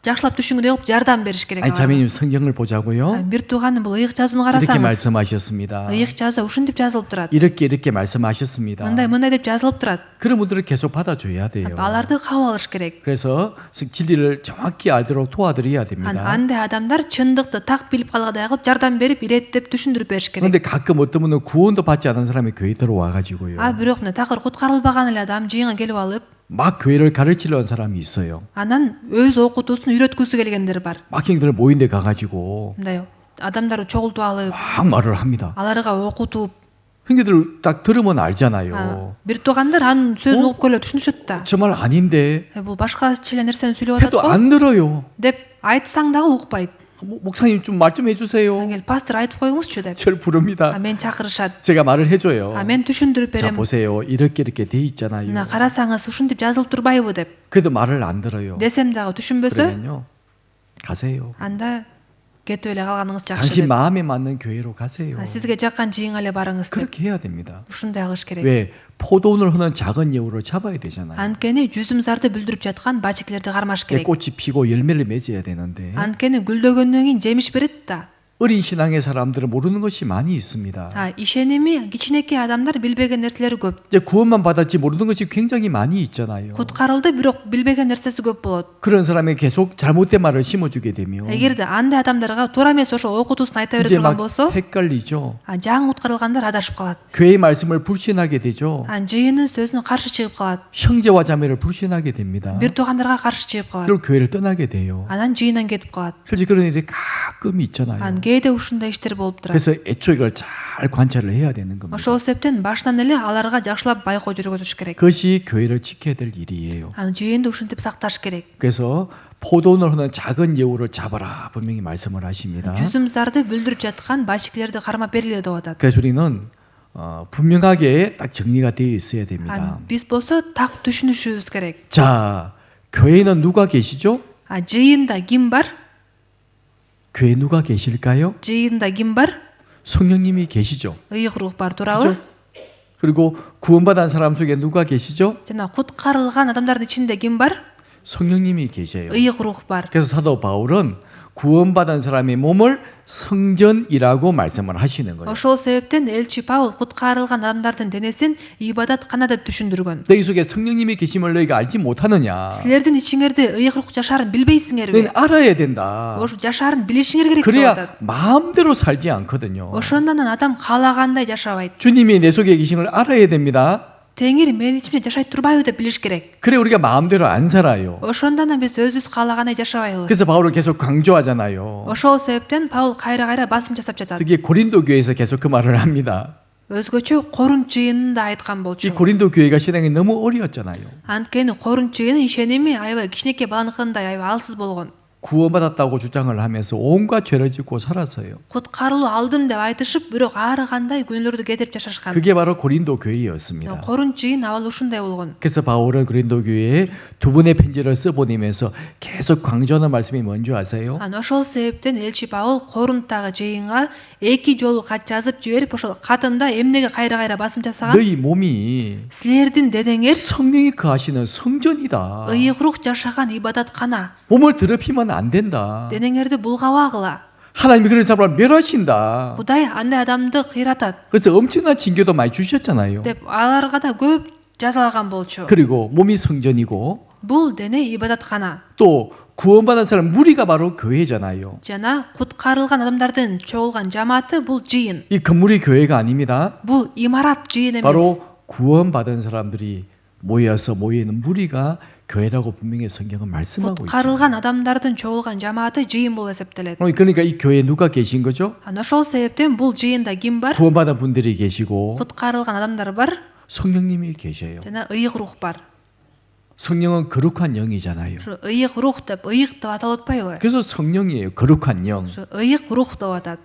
жакшылап түшүнгүдөй кылып жардам бериш керек. 아니 자매님 성경을 보자고요. бир тууганым бул ыйык жазууну 이렇게 карасаңыз, 말씀하셨습니다. ыйык жазуу ушинтип жазылып турат. 이렇게 말씀하셨습니다. мындай деп жазылып турат. 그런 분들을 계속 받아줘야 돼요. аларды кабыл алыш керек. 그래서 진리를 정확히 알도록 도와드려야 됩니다. андай адамдар чындыкты так билип калгандай кылып жардам берип, иреттеп түшүндүрүп бериш керек. 그런데 가끔 어떤 분은 구원도 받지 않은 사람이 교회 들어와가지고요. бирок такыр куткарылбаган эле адам жыйынга келип алып, 막 교회를 가르치려는 사람이 있어요. анан өз окутуусун үйрөткүсү келгендер бар. 막행들 모인데 가가지고 мындай адамдарды чогултуп алып, 막 말을 합니다. аларга окутуп, 형제들 딱 들으면 알잖아요. бир туугандар анын сөзүн угуп көрүп түшүнүшөт да. 저 말 아닌데 бул башкача эле нерсени сүйлөп атат 해도 го 안 들어요. деп айтсаң дагы укпайт. 목사님 좀 말 좀 해주세요. ангел пастор айтып коюңузчу деп. 저를 부릅니다. Мени чакырышат. 제가 말을 해줘요. Мен түшүндүрүп 자 берем. 보세요. 이렇게 돼 있잖아요. мына карасаңыз ушинтип жазылып турбайбы деп. 그래도 말을 안 들어요. десем дагы түшүнбөсө, 그러면요. 가세요. анда кетип эле калганыңыз жакшы 당신 деп. 마음에 맞는 교회로 가세요. Сизге жаккан жыйынга эле барыңыз деп. 그렇게 해야 됩니다. ушундай кылыш керек. 왜? 포도원을 흐는 작은 여우를 잡아야 되잖아요. Анткени жүзүмсарды бүлдүрүп жаткан бачекилерди кармаш керек. 꽃이 피고 열매를 맺어야 되는데 Анткени гүлдөгөндөн кийин жемиш берет да. 어린 신앙의 사람들은 모르는 것이 많이 있습니다. ишеними кичинекей адамдар билбеген нерселери көп. 이제 구원만 받았지 모르는 것이 굉장히 많이 있잖아요. Куткарылды, бирок билбеген нерсеси көп болот. 그런 사람에게 계속 잘못된 말을 심어주게 되면 эгерде андай адамдарга туура эмес ошол окутуусун айта бере 이제 турган 막 болсо, 헷갈리죠. жаңы куткарылгандар адашып калат. 교회의 말씀을 불신하게 되죠. жыйынын сөзүнө каршы чыгып калат. 형제와 자매를 불신하게 됩니다. бир туугандарга каршы чыгып калат. 그리고 교회를 떠나게 돼요. анан жыйындан кетип калат. 솔직히 그런 일이 가끔 있잖아요. кээде ушундай иштер болуп турат. 그래서 애초에 이걸 잘 관찰을 해야 되는 겁니다. ошол себептен баштан эле аларга жакшылап байкоо жүргүзүш керек. 그것이 교회를 지켜야 될 일이에요. жыйынды ушинтип сакташ керек. 그래서 포도원을 흐는 작은 여우를 잡아라 분명히 말씀을 하십니다. жүзүмсарды бүлдүрүп жаткан башикилерди кармап бергиле деп атат. 그래서 우리는 분명하게 딱 정리가 되어 있어야 됩니다. биз болсо так түшүнүшүбүз керек. 자, 교회는 누가 계시죠? жыйында ким бар? 교회 누가 계실까요? жыйында ким бар? 성령님이 계시죠. ыйык рух бар, туурабы? 그렇죠? 그리고 구원받은 사람 속에 누가 계시죠? жана куткарылган адамдардын ичинде ким бар? 성령님이 계셔요. ыйык рух бар. 그래서 사도 바울은 구원받은 사람의 몸을 성전이라고 말씀을 하시는 거예요. ошол себептен элчи Паул куткарылган адамдардын денесин ибадаткана деп түшүндүргөн. 너희 속에 성령님이 계심을 너희가 알지 못하느냐? силердин ичиңерде ыйык рух жашаарын билбейсиңерби? 너희는 알아야 된다. ошо жашаарын билишиңер керек деп 그래야 атат. 마음대로 살지 않거든요. ошондон адам каалагандай жашабайт. 주님이 내 속에 계신 걸 알아야 됩니다. теңир менин ичимде жашай турбайбы деп билиш керек. 그래 우리가 마음대로 안 살아요. ошондон биз өзүбүз каалагандай жашабайбыз. 그래서 바울은 계속 강조하잖아요. ошол себептен Паул кайра басым жасап жатат. 특히 고린도 교회에서 계속 그 말을 합니다. өзгөчө корунт жыйынында айткан 이 болчу. 고린도 교회가 신앙이 너무 어려웠잖아요. анткени корунт жыйыны ишеними аябай кичинекей баланыкындай аябай алсыз болгон. 구원받았다고 주장을 하면서 온갖 죄를 짓고 살았어요. куткарылуу алдым деп айтышып, бирок ары кандай күнөөлөрдү кетирип жашашкан. 그게 바로 고린도 교회였습니다. корунт жыйын абал ушундай болгон. 그래서 바울은 고린도 교회에 두 번의 편지를 써보내면서 계속 강조하는 말씀이 뭔지 아세요? ошол себептен элчи Паул корунттагы жыйынга 2 жолу кат жазып жиберип, ошол катында эмнеге кайра басым жасаган? 너희 몸이 силердин денеңер 성령이 거하시는 성전이다. ыйык рух жашаган ибадаткана. 몸을 더럽히면 안 된다. денеңерди булгабагыла. 하나님이 그런 사람을 멸하신다. Кудай андай адамды кыйратат 그래서 엄청난 징계도 많이 주셨잖아요. деп аларга да көп жазалаган болчу. 그리고 몸이 성전이고 бул дене ибадаткана. 또 구원받은 사람 무리가 바로 교회잖아요. жана куткарылган адамдардын чогулган жамааты бул жыйын. 이 건물이 교회가 아닙니다. бул имарат жыйын эмес. 바로 구원받은 사람들이 모여서 모이는 무리가 교회라고 분명히 성경은 말씀하고 있죠. куткарылган адамдардын чогулган жамааты жыйын болуп эсептелет. 그러니까 이 교회에 누가 계신 거죠? ошол себептен бул жыйында ким бар? 구원받은 분들이 계시고 куткарылган адамдар бар 성령님이 계셔요. жана ыйык рух бар. 성령은 거룩한 영이잖아요. ыйык рух деп ыйык деп аталып атпайбы? 그래서 성령이에요. 거룩한 영. ыйык рух деп атат.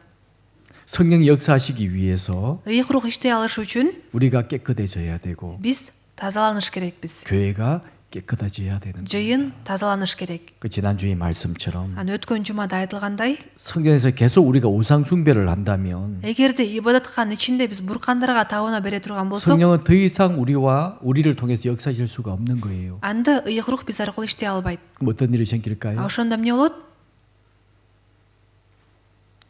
성령이 역사하시기 위해서 ыйык рух иштей алыш үчүн 우리가 깨끗해져야 되고 биз тазаланыш керекпиз. 교회가 깨끗해져야 되는 거예요. жыйын тазаланыш керек. 그 지난주의 말씀처럼 өткөн жумада айтылгандай, 성경에서 계속 우리가 우상 숭배를 한다면 эгерде ибадатканын ичинде биз буркандарга табына бере турган болсок, 성령은 더 이상 우리를 통해서 역사하실 수가 없는 거예요. анда ыйык рух биз аркылуу иштей албайт. 그럼 어떤 일이 생길까요? ошондо эмне болот?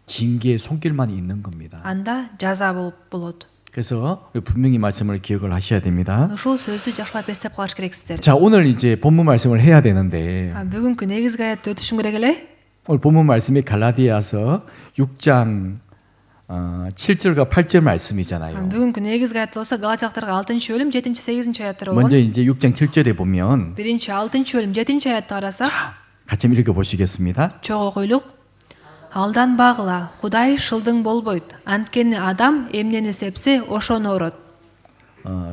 징계의 손길만 있는 겁니다. анда жаза болот. 그래서 분명히 말씀을 기억을 하셔야 됩니다. ушул сөздү жакшылап эстеп калыш керексиздер. 자, 오늘 이제 본문 말씀을 해야 되는데 бүгүнкү негизги аятты өтүшүм керек эле. 오늘 본문 말씀이 갈라디아서 6장 7절과 8절 말씀이잖아요. бүгүнкү негизги аят болсо Галатиялыктарга 6-бөлүм 7-8 аяттар болгон. 먼저 이제 6장 7절에 보면 6-бөлүм 7 аятты карасак, 같이 읽어 보시겠습니다. чогуу окуйлук. Алданбагыла, Кудай шылдың болбойт. Анткени адам эмнени сепсе, ошону орот.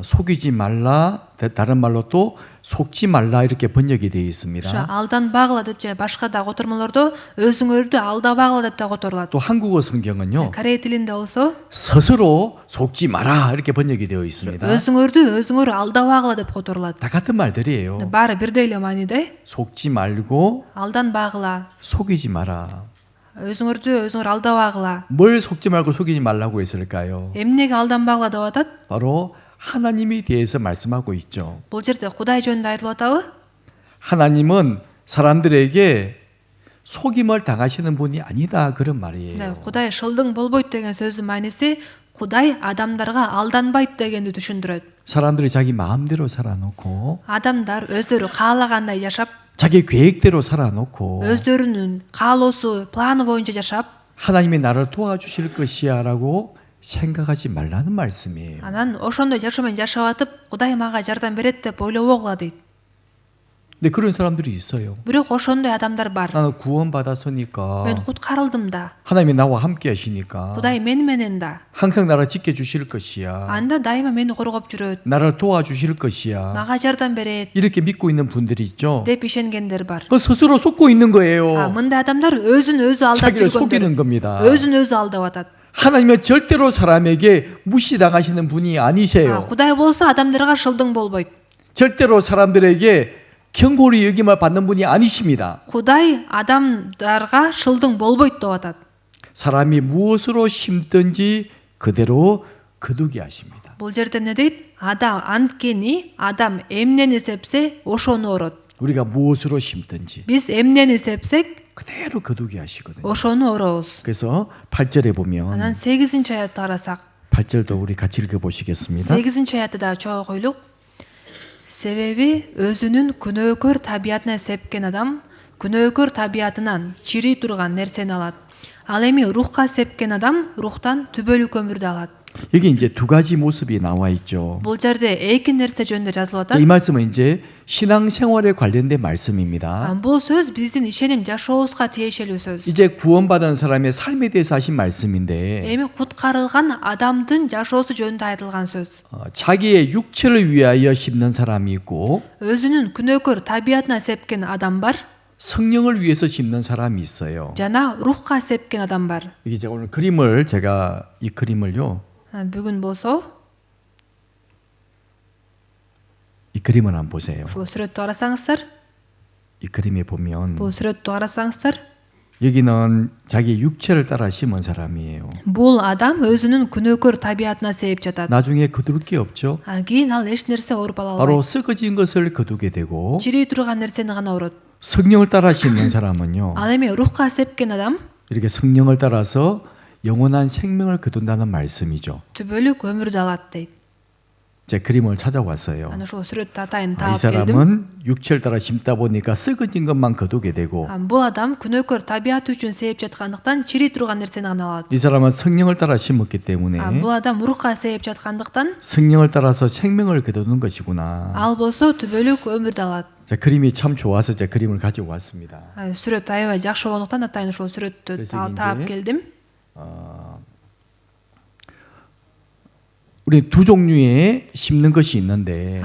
속이지 말라. 다른 말로 또 속지 말라 이렇게 번역이 되어 있습니다. ошо алданбагыла деп же башка да котормолордо өзүңөрдү алдабагыла деп да которулат. 또 한국어 성경은요. Корей тилинде болсо 스스로 속지 마라 이렇게 번역이 되어 있습니다. өзүңөр алдабагыла деп которулат. 다 같은 말들이에요. Баары бирдей эле мааниде. 속지 말고 Алданбагыла. 속이지 마라. өзүңөр алдабагыла. 뭘 속지 말고 속이지 말라고 했을까요? Эмнеге алданбагыла деп атат? 바로 하나님에 대해서 말씀하고 있죠. Бул жерде Кудай жөнүндө айтылып атабы? 하나님은 사람들에게 속임을 당하시는 분이 아니다 그런 말이에요. Кудай шылдың болбойт деген сөзүн мааниси Кудай адамдарга алданбайт дегенди түшүндүрөт. 사람들이 자기 마음대로 살아놓고 Адамдар өздөрү каалагандай жашап, 자기 계획대로 살아놓고 өздөрүнүн каалоосу, планы боюнча жашап, 하나님이 나를 도와주실 것이야라고 생각하지 말라는 말씀이에요. анан ошондой жашоомен жашап атып, Кудай мага жардам берет деп ойлобогула дейт. 근데 그런 사람들이 있어요. Бирок ошондой адамдар бар. 나는 구원받았으니까 Мен куткарылдым да. 하나님이 나와 함께 하시니까 Кудай мени менен да. 항상 나를 지켜주실 것이야. Анда дайыма мени коргоп жүрөт. 나를 도와주실 것이야. Мага жардам берет 이렇게 믿고 있는 분들이 있죠. деп ишенгендер бар. 그 스스로 속고 있는 거예요. Мындай адамдар өзүн өзү алдап 자기를 жүргөндөр. 속이는 겁니다. өзүн өзү алдап атат. 하나님은 절대로 사람에게 무시당하시는 분이 아니세요. Кудай болсо адамдарга шылдың болбойт. 절대로 사람들에게 경고리 여김을 받는 분이 아니십니다. Кудай адамдарга шылдың болбойт деп атат. 사람이 무엇으로 심든지 그대로 거두게 하십니다. Бул жерде эмне дейт? Анткени адам эмнени сепсе ошону орот. 우리가 무엇으로 심든지 Биз эмнени сепсек 그대로 거두게 하시거든요. ошону орообуз. 그래서 8절에 보면 Анан 8-аятты карасак, 8절도 우리 같이 읽어보시겠습니다. 8-аятты да чогуу окуйлук. Себеби өзүнүн күнөөкөр табиятына сепкен адам күнөөкөр табиятынан чирий турган нерсени алат. Ал эми рухка сепкен адам рухтан түбөлүк өмүрдү алат. 여기 이제 두 가지 모습이 나와 있죠. Бул жерде эки нерсе жөнүндө жазылып атат. 이 말씀은 이제 신앙생활에 관련된 말씀입니다. Бул сөз биздин ишеним жашообузга тиешелүү сөз. 이제 구원받은 사람의 삶에 대해서 하신 말씀인데 Эми куткарылган адамдын жашоосу жөнүндө айтылган сөз. 자기의 육체를 위하여 심는 사람이 있고 өзүнүн күнөөкөр табиятына сепкен адам бар, 성령을 위해서 심는 사람이 있어요. жана рухка сепкен адам бар. 이게 제가 오늘 그림을 제가 이 그림을요. Бүгүн болсо 이 그림을 한번 보세요. ушул сүрөттү карасаңыздар, 이 그림에 보면 бул сүрөттү карасаңыздар, 여기는 자기 육체를 따라 심은 사람이에요. бул адам өзүнүн күнөөкөр табиятына сээп жатат. 나중에 거둘 게 없죠. Кийин ал эч нерсе оруп ала 바로 албайт. 썩어진 것을 거두게 되고 чирий турган нерсени гана орот. 성령을 따라 심는 사람은요. Ал эми рухка сепкен адам 이렇게 성령을 따라서 영원한 생명을 거둔다는 말씀이죠. түбөлүк өмүрдү алат дейт. 제 그림을 찾아왔어요. Аны ушул сүрөттү атайын 이 таап келдим. 사람은 육체를 따라 심다 보니까 썩어진 것만 거두게 되고 Бул адам күнөөкөр табиаты үчүн сээп жаткандыктан чирий турган нерсени гана алат. 이 사람은 성령을 따라 심었기 때문에 Бул адам рухка сээп жаткандыктан 성령을 따라서 생명을 거두는 것이구나. ал болсо түбөлүк өмүрдү алат. 제 그림이 참 좋아서 제 그림을 가지고 왔습니다. Сүрөт аябай жакшы болгондуктан атайын ушул сүрөттү 그래서 таап 이제 келдим. 우리 두 종류의 심는 것이 있는데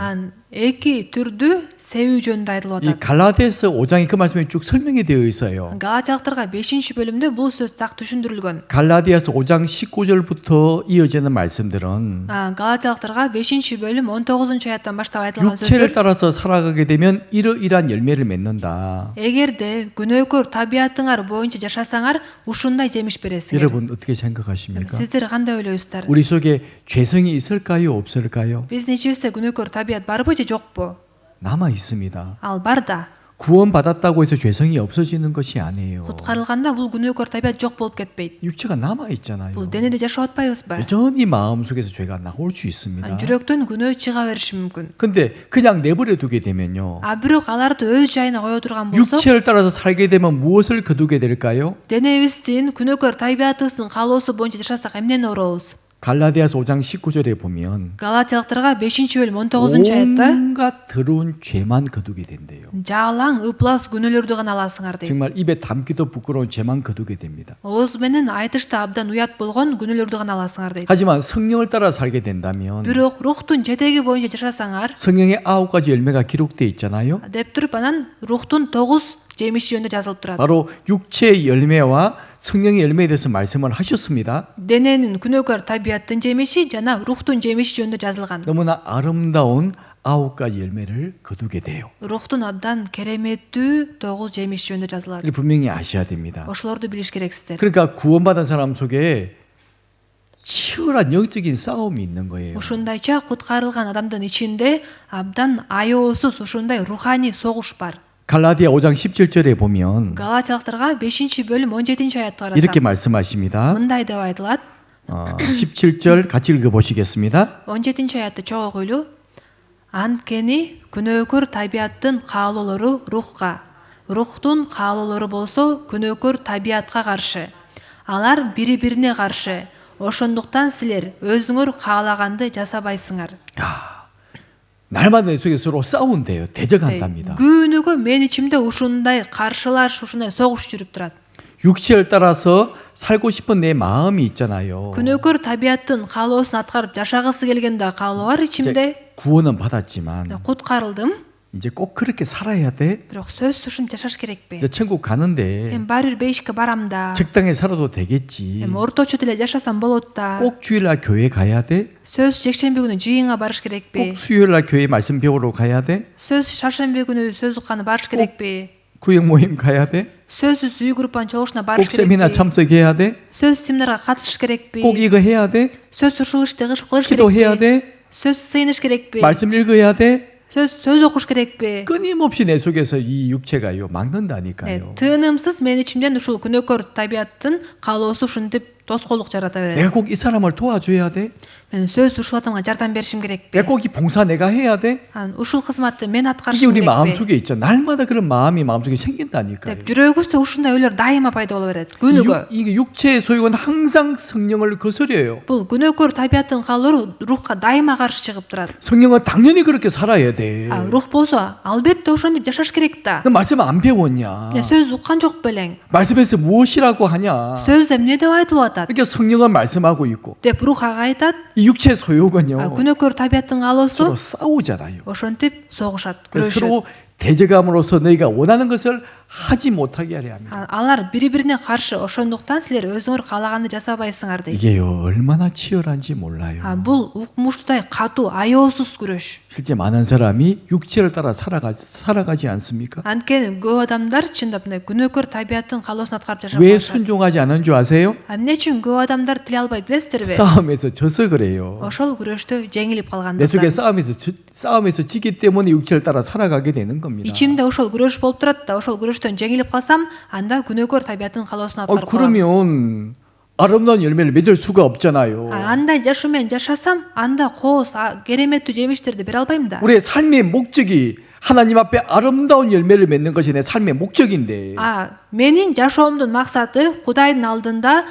эки түрдүү себүү жөнүндө айтылып 이 атат. 갈라디아서 5장에 그 말씀이 쭉 설명이 되어 있어요. Галатиялыктарга 5-бөлүмдө бул сөз так түшүндүрүлгөн. 갈라디아서 5장 19절부터 이어지는 말씀들은 Галатиялыктарга 5-бөлүм 19-аяттан баштап айтылган 육체를 сөздөр 따라서 살아가게 되면 이러이러한 열매를 맺는다. эгерде күнөөкөр табиятыңар боюнча жашасаңар ушундай жемиш бересиңер. 여러분 어떻게 생각하십니까? Сиздер кандай ойлойсуздар? 우리 속에 죄성이 있을까요? 없을까요? Биздин ичибизде күнөөкөр табият барбы же жокпу? 남아 있습니다. Ал бар да. 구원받았다고 해서 죄성이 없어지는 것이 아니에요. Куткарылганда бул күнөөкөр табият жок болуп кетпейт. 육체가 남아 있잖아요. Бул денеде жашап атпайбызбы? 여전히 마음속에서 죄가 나올 수 있습니다. жүрөктөн күнөө чыга бериши мүмкүн. 근데 그냥 내버려 두게 되면요. Бирок аларды өз жайына кое турган болсок, 육체를 따라서 살게 되면 무엇을 거두게 될까요? денебиздин күнөөкөр табиятыбыздын каалоосу боюнча жашасак эмнени орообуз? 갈라디아서 5장 19절에 보면 Галатиялықтарға 5 бөлім 19 аятта 온갖 더러운 죄만 거두게 된대요. жалаң ыплас күнөөлөрдү гана аласыңар дейт. 정말 입에 담기도 부끄러운 죄만 거두게 됩니다. Ооз менен айтышта абдан уят болгон күнөөлөрдү гана аласыңар дейт. 하지만 성령을 따라 살게 된다면 Бирок рухтун жетеги боюнча жашасаңар 성령의 9가지 열매가 기록되어 있잖아요. деп туруп анан рухтун 9 жемиши жөнүндө жазылып турат. 바로 육체의 열매와 성령의 열매에 대해서 말씀을 하셨습니다. Дененин күнөөкөр табияттын жемиши жана рухтун жемиши жөнүндө жазылган. 너무나 아름다운 9가지 열매를 거두게 돼요. Рухтун абдан кереметтүү 9 жемиш жөнүндө жазылат. 이걸 분명히 아셔야 됩니다. Ошолорду билиш керексиздер. 그러니까 구원받은 사람 속에 치열한 영적인 싸움이 있는 거예요. Ушундайча куткарылган адамдын ичинде абдан аеосуз ушундай руханий согуш бар. 갈라디아 5장 17절에 보면 Галатиялықтарға 5 бөлім 17 аятты 이렇게 қарасам 말씀하십니다. мындай деп айтылат. 17절 같이 읽어보시겠습니다. 17 аятты чогуу ойлу. Анткени күнөөкөр табияттын каалоолору рухка, рухтун каалоолору болсо күнөөкөр табиятка каршы. Алар бири-бирине каршы. Ошондуктан силер өзүңөр каалаганды жасабайсыңар. 날마다 내 속에 서로 싸운대요. 대적한답니다. Күнүгө мен ичимде ушундай каршылаш, ушундай согуш жүрүп турат. 육체를 따라서 살고 싶은 내 마음이 있잖아요. Күнөөкөр табияттын каалоосун аткарып жашагысы келгенде каалоо бар ичимде. 구원은 받았지만 Куткарылдым. 이제 꼭 그렇게 살아야 돼. Бирок сөзсүз ушинтип жашаш керекпи? 이제 천국 가는데 Эми баары бир бейишке барам да. 적당히 살아도 되겠지. Эми орточо деле жашасам болот да. 꼭 주일날 교회 가야 돼. Сөз жекшемби күнү жыйынга барыш керекпи? 꼭 수요일날 교회 말씀 배우러 가야 돼. Сөз шаршемби күнү сөз укканы барыш керекпи? 구역 모임 가야 돼. Сөзсүз үй группанын чогушуна 꼭 барыш 세미나 керекпи? 참석해야 돼. Сөз семинарга катышыш керекпи? 꼭 이거 해야 돼. Сөз ушул ишти кылыш 기도해야 керекпи? 돼. Сөз сыйыныш керекпи? 말씀 읽어야 돼. сөз окуш керекпи? 끊임없이 내 속에서 이 육체가요 막는다니까요. тыынымсыз мен ичимден ушул күнөөкөр табияттын каалоосу ушинтип тоскоолдук жарата берет. 내가 꼭 이 사람을 도와줘야 돼. мен сөз ушул адамга жардам беришим керекпи? 내가 꼭 이 봉사 내가 해야 돼. ушул кызматты мен 이게 аткарышым 우리 керекпи? 마음속에 있죠. 날마다 그런 마음이 마음속에 생긴다니까요. деп жүрөгүбүздө ушундай ойлор дайыма пайда боло берет. күнүгө. 이게 육체의 소욕은 항상 성령을 거스려요. бул күнөөкөр табияттын каалоору рухка дайыма каршы чыгып турат. 성령은 당연히 그렇게 살아야 돼. рух болсо албетте ошентип жашаш керек да. 너 말씀 안 배웠냐? сөз уккан жок белең? 말씀에서 무엇이라고 하냐? сөздө эмне деп айтылып атат? 이렇게 성령은 말씀하고 있고 деп рух ага айтат. 이 육체의 소욕은요 күнөөкөр табияттын 서로 каалоосу 싸우잖아요. ошентип согушат, 그래서 күрөшөт. 서로 대적함으로써 너희가 원하는 것을 하지 못하게 하려 합니다. алар бири-бирине каршы, ошондуктан силер өзүңөр каалаганды жасабайсыңар дейт. 이게요 얼마나 치열한지 몰라요. бул укмуштудай катуу, аеосуз күрөш. 실제 많은 사람이 육체를 따라 살아가지 않습니까? анткени көп адамдар чындап мындай күнөөкөр табияттын каалоосун аткарып жашап 왜 атышат. 순종하지 않은 줄 아세요? эмне үчүн көп адамдар тиле албайт билесиздерби? 싸움에서 져서 그래요. ошол күрөштө жеңилип 내 속에 калгандыктан. 싸움에서 지기 때문에 육체를 따라 살아가게 되는 겁니다. ичимде ошол күрөш болуп турат да, ошол күрөштөн жеңилип калсам, анда күнөөкөр табияттын каалоосун аткарып калам. 그러면 아름다운 열매를 맺을 수가 없잖아요. андай жашоо менен жашасам, анда кооз, кереметтүү жемиштерди бере албайм да. 우리의 삶의 목적이 하나님 앞에 아름다운 열매를 맺는 것이 내 삶의 목적인데 менин жашоомдун максаты Кудайдын алдында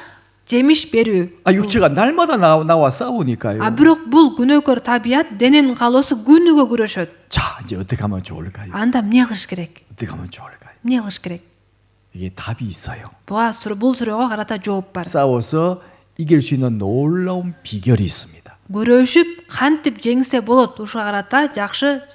жемиш берүү. 육체가 날마다 나와 싸우니까요. бирок бул күнөөкөр табият дененин каалоосу күнүгө күрөшөт. 자, 이제 어떻게 하면 좋을까요? анда эмне кылыш керек? 어떻게 하면 좋을까요? эмне кылыш керек? 이게 답이 있어요. бул суроого карата жооп бар. 싸워서 이길 수 있는 놀라운 비결이 있습니다. күрөшүп кантип жеңсе болот, ушуга карата жакшы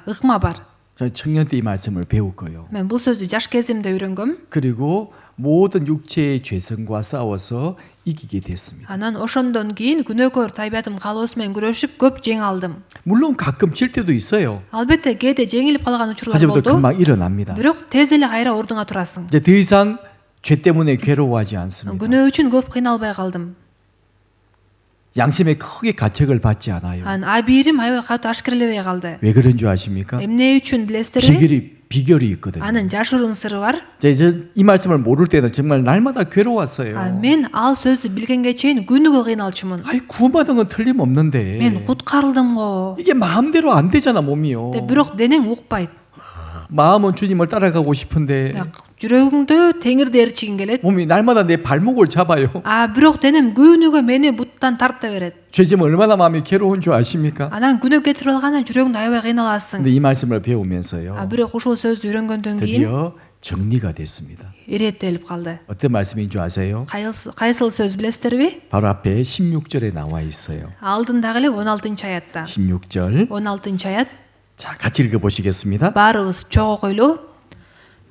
ыкма бар. 저 청년 때 이 말씀을 배웠고요. мен бул сөздү жаш кезимде үйрөнгөм. 그리고 모든 육체의 죄성과 싸워서 이기게 됐습니다. анан ошондон кийин күнөөкөр табиятым каалоосу менен күрөшүп көп жеңе алдым. 물론 가끔 질 때도 있어요. албетте кээде жеңилип калган учурлар 하지만 또 болду. 금방 일어납니다. бирок тез эле кайра ордуңа турасың. 이제 더 이상 죄 때문에 괴로워하지 않습니다. күнөө үчүн көп кыйналбай калдым. 양심에 크게 가책을 받지 않아요. абийирим аябай катуу ашкерелебей калды. 왜 그런 줄 아십니까? эмне үчүн билесиздерби? 비결이 있거든요. анын жашыруун сыры бар. 이제 이 말씀을 모를 때는 정말 날마다 괴로웠어요. мен ал сөздү билгенге чейин күнүгө кыйналчумун. 아이 구원받은 건 틀림없는데 мен куткарылдым го. 이게 마음대로 안 되잖아 몸이요. бирок денең укпайт. 마음은 주님을 따라가고 싶은데 жүрөгүңдө теңирди ээрчигиң келет. 몸이 날마다 내 발목을 잡아요. Бирок денем күнүгө мени буттан тарта берет. 죄지면 얼마나 마음이 괴로운 줄 아십니까? Анан күнөө кетирип алгандан жүрөгүңдө аябай кыйналасың. 근데 이 말씀을 배우면서요. Бирок ушул сөздү үйрөнгөндөн кийин 드디어 정리가 됐습니다. иреттелип калды. 어떤 말씀인 줄 아세요? Кайсыл сөз билесиздерби? 바로 앞에 16절에 나와 있어요. Алдындагы эле 16-аятта. 16절. 16-аят. 자, 같이 읽어 보시겠습니다. Баарыбыз чогуу койлу.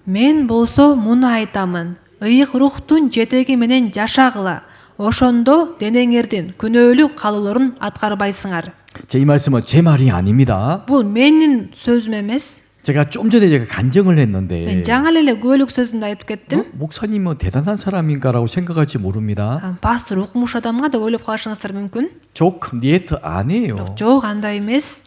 Мен болсо муну айтамын. Ыйык рухтун жетеги менен жашагыла. Ошондо денеңердин күнөөлүү калууларын аткарбайсыңар. 자, 이 말씀은 제 말이 아닙니다. Бул менин сөзүм эмес. 제가 좀 전에 간증을 했는데 Мен жаңа эле күбөлүк сөзүмдү айтып кеттим. 목사님은 대단한 사람인가라고 생각할지 모릅니다. Пастор укмуш адамга деп ойлоп калышыңыздар мүмкүн. 족 니에트 아니에요. Жок, андай эмес.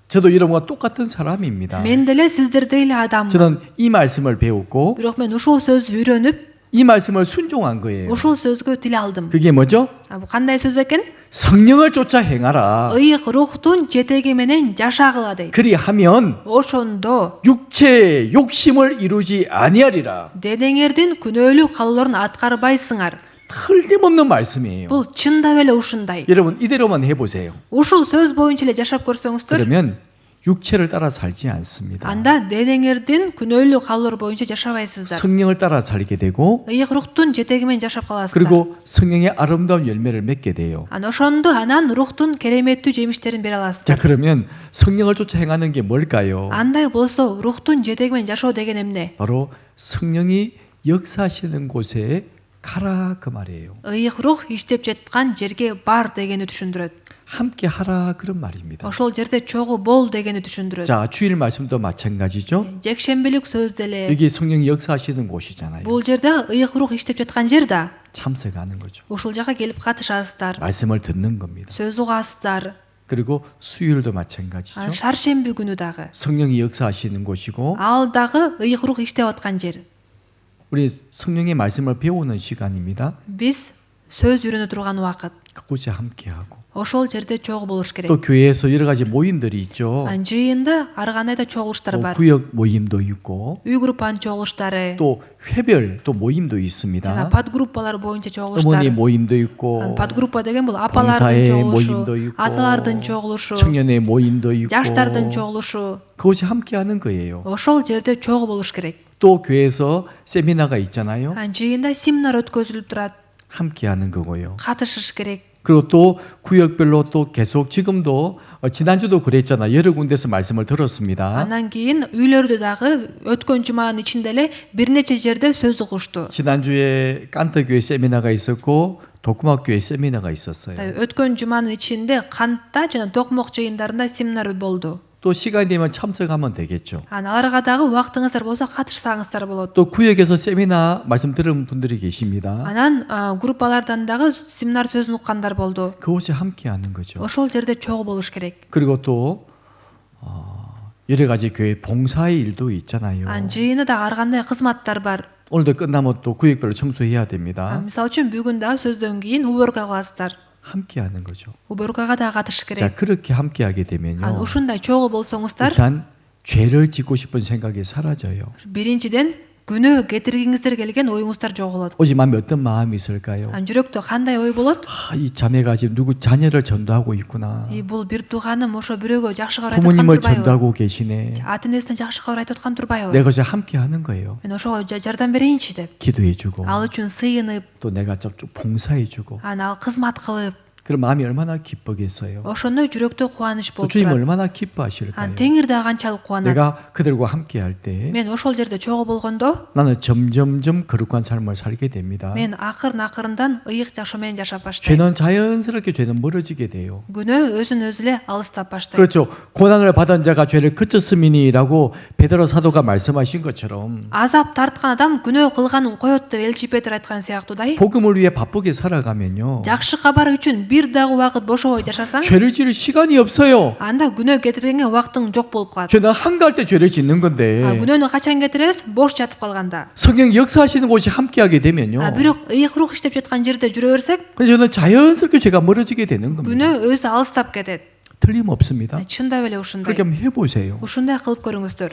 저도 여러분과 똑같은 사람입니다. Мен деле сиздердей эле адаммын. 저는 이 말씀을 배웠고 Бирок мен ушул сөздү үйрөнүп, 이 말씀을 순종한 거예요. ушул сөзгө тил алдым. 그게 뭐죠? Бул кандай сөз экен? 성령을 쫓아 행하라. Ыйык рухтун жетеги менен жашагыла дейт. 그리하면 Ошондо 육체의 욕심을 이루지 아니하리라. денеңердин күнөөлүү калууларын аткарбайсыңар. 틀림없는 말씀이에요. Бул чындап эле ушундай. 여러분 이대로만 해보세요. Ушул сөз боюнча эле жашап көрсөңүздөр, 그러면 육체를 따라 살지 않습니다. анда денеңердин күнөөлүү калуулар боюнча жашабайсыздар. 성령을 따라 살게 되고 Ыйык рухтун жетеги менен жашап каласыздар. 그리고 성령의 아름다운 열매를 맺게 돼요. Ошондо анан рухтун кереметтүү жемиштерин бере 자, аласыздар. 그러면 성령을 쫓아 행하는 게 뭘까요? Андай болсо рухтун жетеги менен жашоо деген эмне? 바로 성령이 역사하시는 곳에 가라 그 말이에요. Ыйык рух иштеп жаткан жерге бар дегени түшүндүрөт. 함께 하라 그런 말입니다. Ошол жерде чогуу бол дегени түшүндүрөт. 자, 주일 말씀도 마찬가지죠. Жекшембилик сөз деле. 여기 성령이 역사하시는 곳이잖아요. Бул жерде ыйык рух иштеп жаткан жер да. 참석하는 거죠. Ушул жака келип катышасыздар. 말씀을 듣는 겁니다. сөз угасыздар. 그리고 수요일도 마찬가지죠. Шаршемби күнү дагы. 성령이 역사하시는 곳이고 Ал дагы ыйык рух иштеп аткан жер. 우리 성령의 말씀을 배우는 시간입니다. Биз сөз үйрөнө турган убакыт. 그곳에 함께하고 Ошол жерде чогуу болуш керек. 또 교회에서 여러 가지 모임들이 있죠. Жыйында ар кандай да чогулуштар 또 бар. 구역 모임도 있고 Үй группанын чогулуштары, 또 회별 또 모임도 жана 있습니다. подгруппалар боюнча 어머니 чогулуштар. 모임도 있고 Подгруппа деген бул 봉사의 апалардын 모임도 чогулушу, 있고 аталардын чогулушу, 청년의 모임도 있고 жаштардын чогулушу. 그것이 함께하는 거예요. Ошол жерде чогуу болуш керек. 또 교회에서 세미나가 있잖아요. Жыйында семинар өткөзүлүп турат. 함께하는 거고요. Катышыш керек. 그리고 또 구역별로 또 계속 지금도 지난주도 그랬잖아. 여러 군데서 말씀을 들었습니다. Андан кийин үйлөрдө дагы өткөн жуманын ичинде эле бир нече жерде сөз угушту. 지난주에 깐터교회 세미나가 있었고 도쿠마교회 세미나가 있었어요. Өткөн жуманын ичинде Кантта жана Токмок жыйындарында семинар болду. 또 시간이 되면 참석하면 되겠죠. Аларга дагы убактыңыздар болсо катышсаңыздар болот. 또 구역에서 세미나 말씀 들은 분들이 계십니다. Анан группалардан дагы семинар сөзүн уккандар болду. 그곳에 함께하는 거죠. Ошол жерде чогуу болуш керек. 그리고 또 여러 가지 교회 봉사의 일도 있잖아요. Жыйында да ар кандай кызматтар бар. 오늘도 끝나면 또 구역별로 청소해야 됩니다. Мисалы үчүн бүгүн дагы сөздөн кийин уборка кыласыздар. 함께하는 거죠. уборкага да катышыш 자, керек. 그렇게 함께하게 되면요. ушундай чогуу болсоңуздар, 일단 죄를 짓고 싶은 생각이 사라져요. биринчиден күнөө кетиргиңиздер келген оюңуздар жоголот. 오직 마음에 어떤 마음이 있을까요? жүрөктө кандай ой болот? 이 자매가 지금 누구 자녀를 전도하고 있구나. Бул бир тууганым ошо бирөөгө жакшы кабар айтып 부모님을 аткан турбайбы? 전도하고 계시네. ата энесине жакшы кабар айтып аткан турбайбы? 내가 저 함께하는 거예요. Мен ошого жардам берейинчи деп. 기도해주고 Ал үчүн сыйынып, 또 내가 좀 봉사해주고 ал кызмат кылып, 그럼 마음이 얼마나 기쁘겠어요. ошондо жүрөктө кубаныч 또 болуп 주님 турат. 얼마나 기뻐하실까요? Теңир да канчалык кубанат. 내가 그들과 함께할 때 Мен ошол жерде чогуу болгондо, 나는 점점점 거룩한 삶을 살게 됩니다. мен акырын-акырындан ыйык жашоо менен жашап баштайм. 죄는 자연스럽게 죄는 멀어지게 돼요. күнөө өзүн өзү эле алыстап баштайт. 그렇죠. 고난을 받은 자가 죄를 그쳤음이니라고 베드로 사도가 말씀하신 것처럼 азап тарткан адам күнөө кылганын коет деп элчи Петр айткан сыяктуудай, 복음을 위해 바쁘게 살아가면요. жакшы кабар үчүн бир дагы убакыт бошобой жашасаң, 죄를 지을 시간이 없어요. анда күнөө кетиргенге убактың жок болуп калат. 죄는 한가할 때 죄를 짓는 건데 күнөөнү качан кетиребиз? Бош жатып калганда. 성령 역사하시는 곳이 함께하게 되면요. бирок ыйык рух иштеп жаткан жерде жүрө берсек, 그래서 저는 자연스럽게 죄가 멀어지게 되는 겁니다. күнөө өзү алыстап кетет. 틀림없습니다. чындап эле ушундай. 그렇게 한번 해보세요. ушундай кылып көрүңүздөр.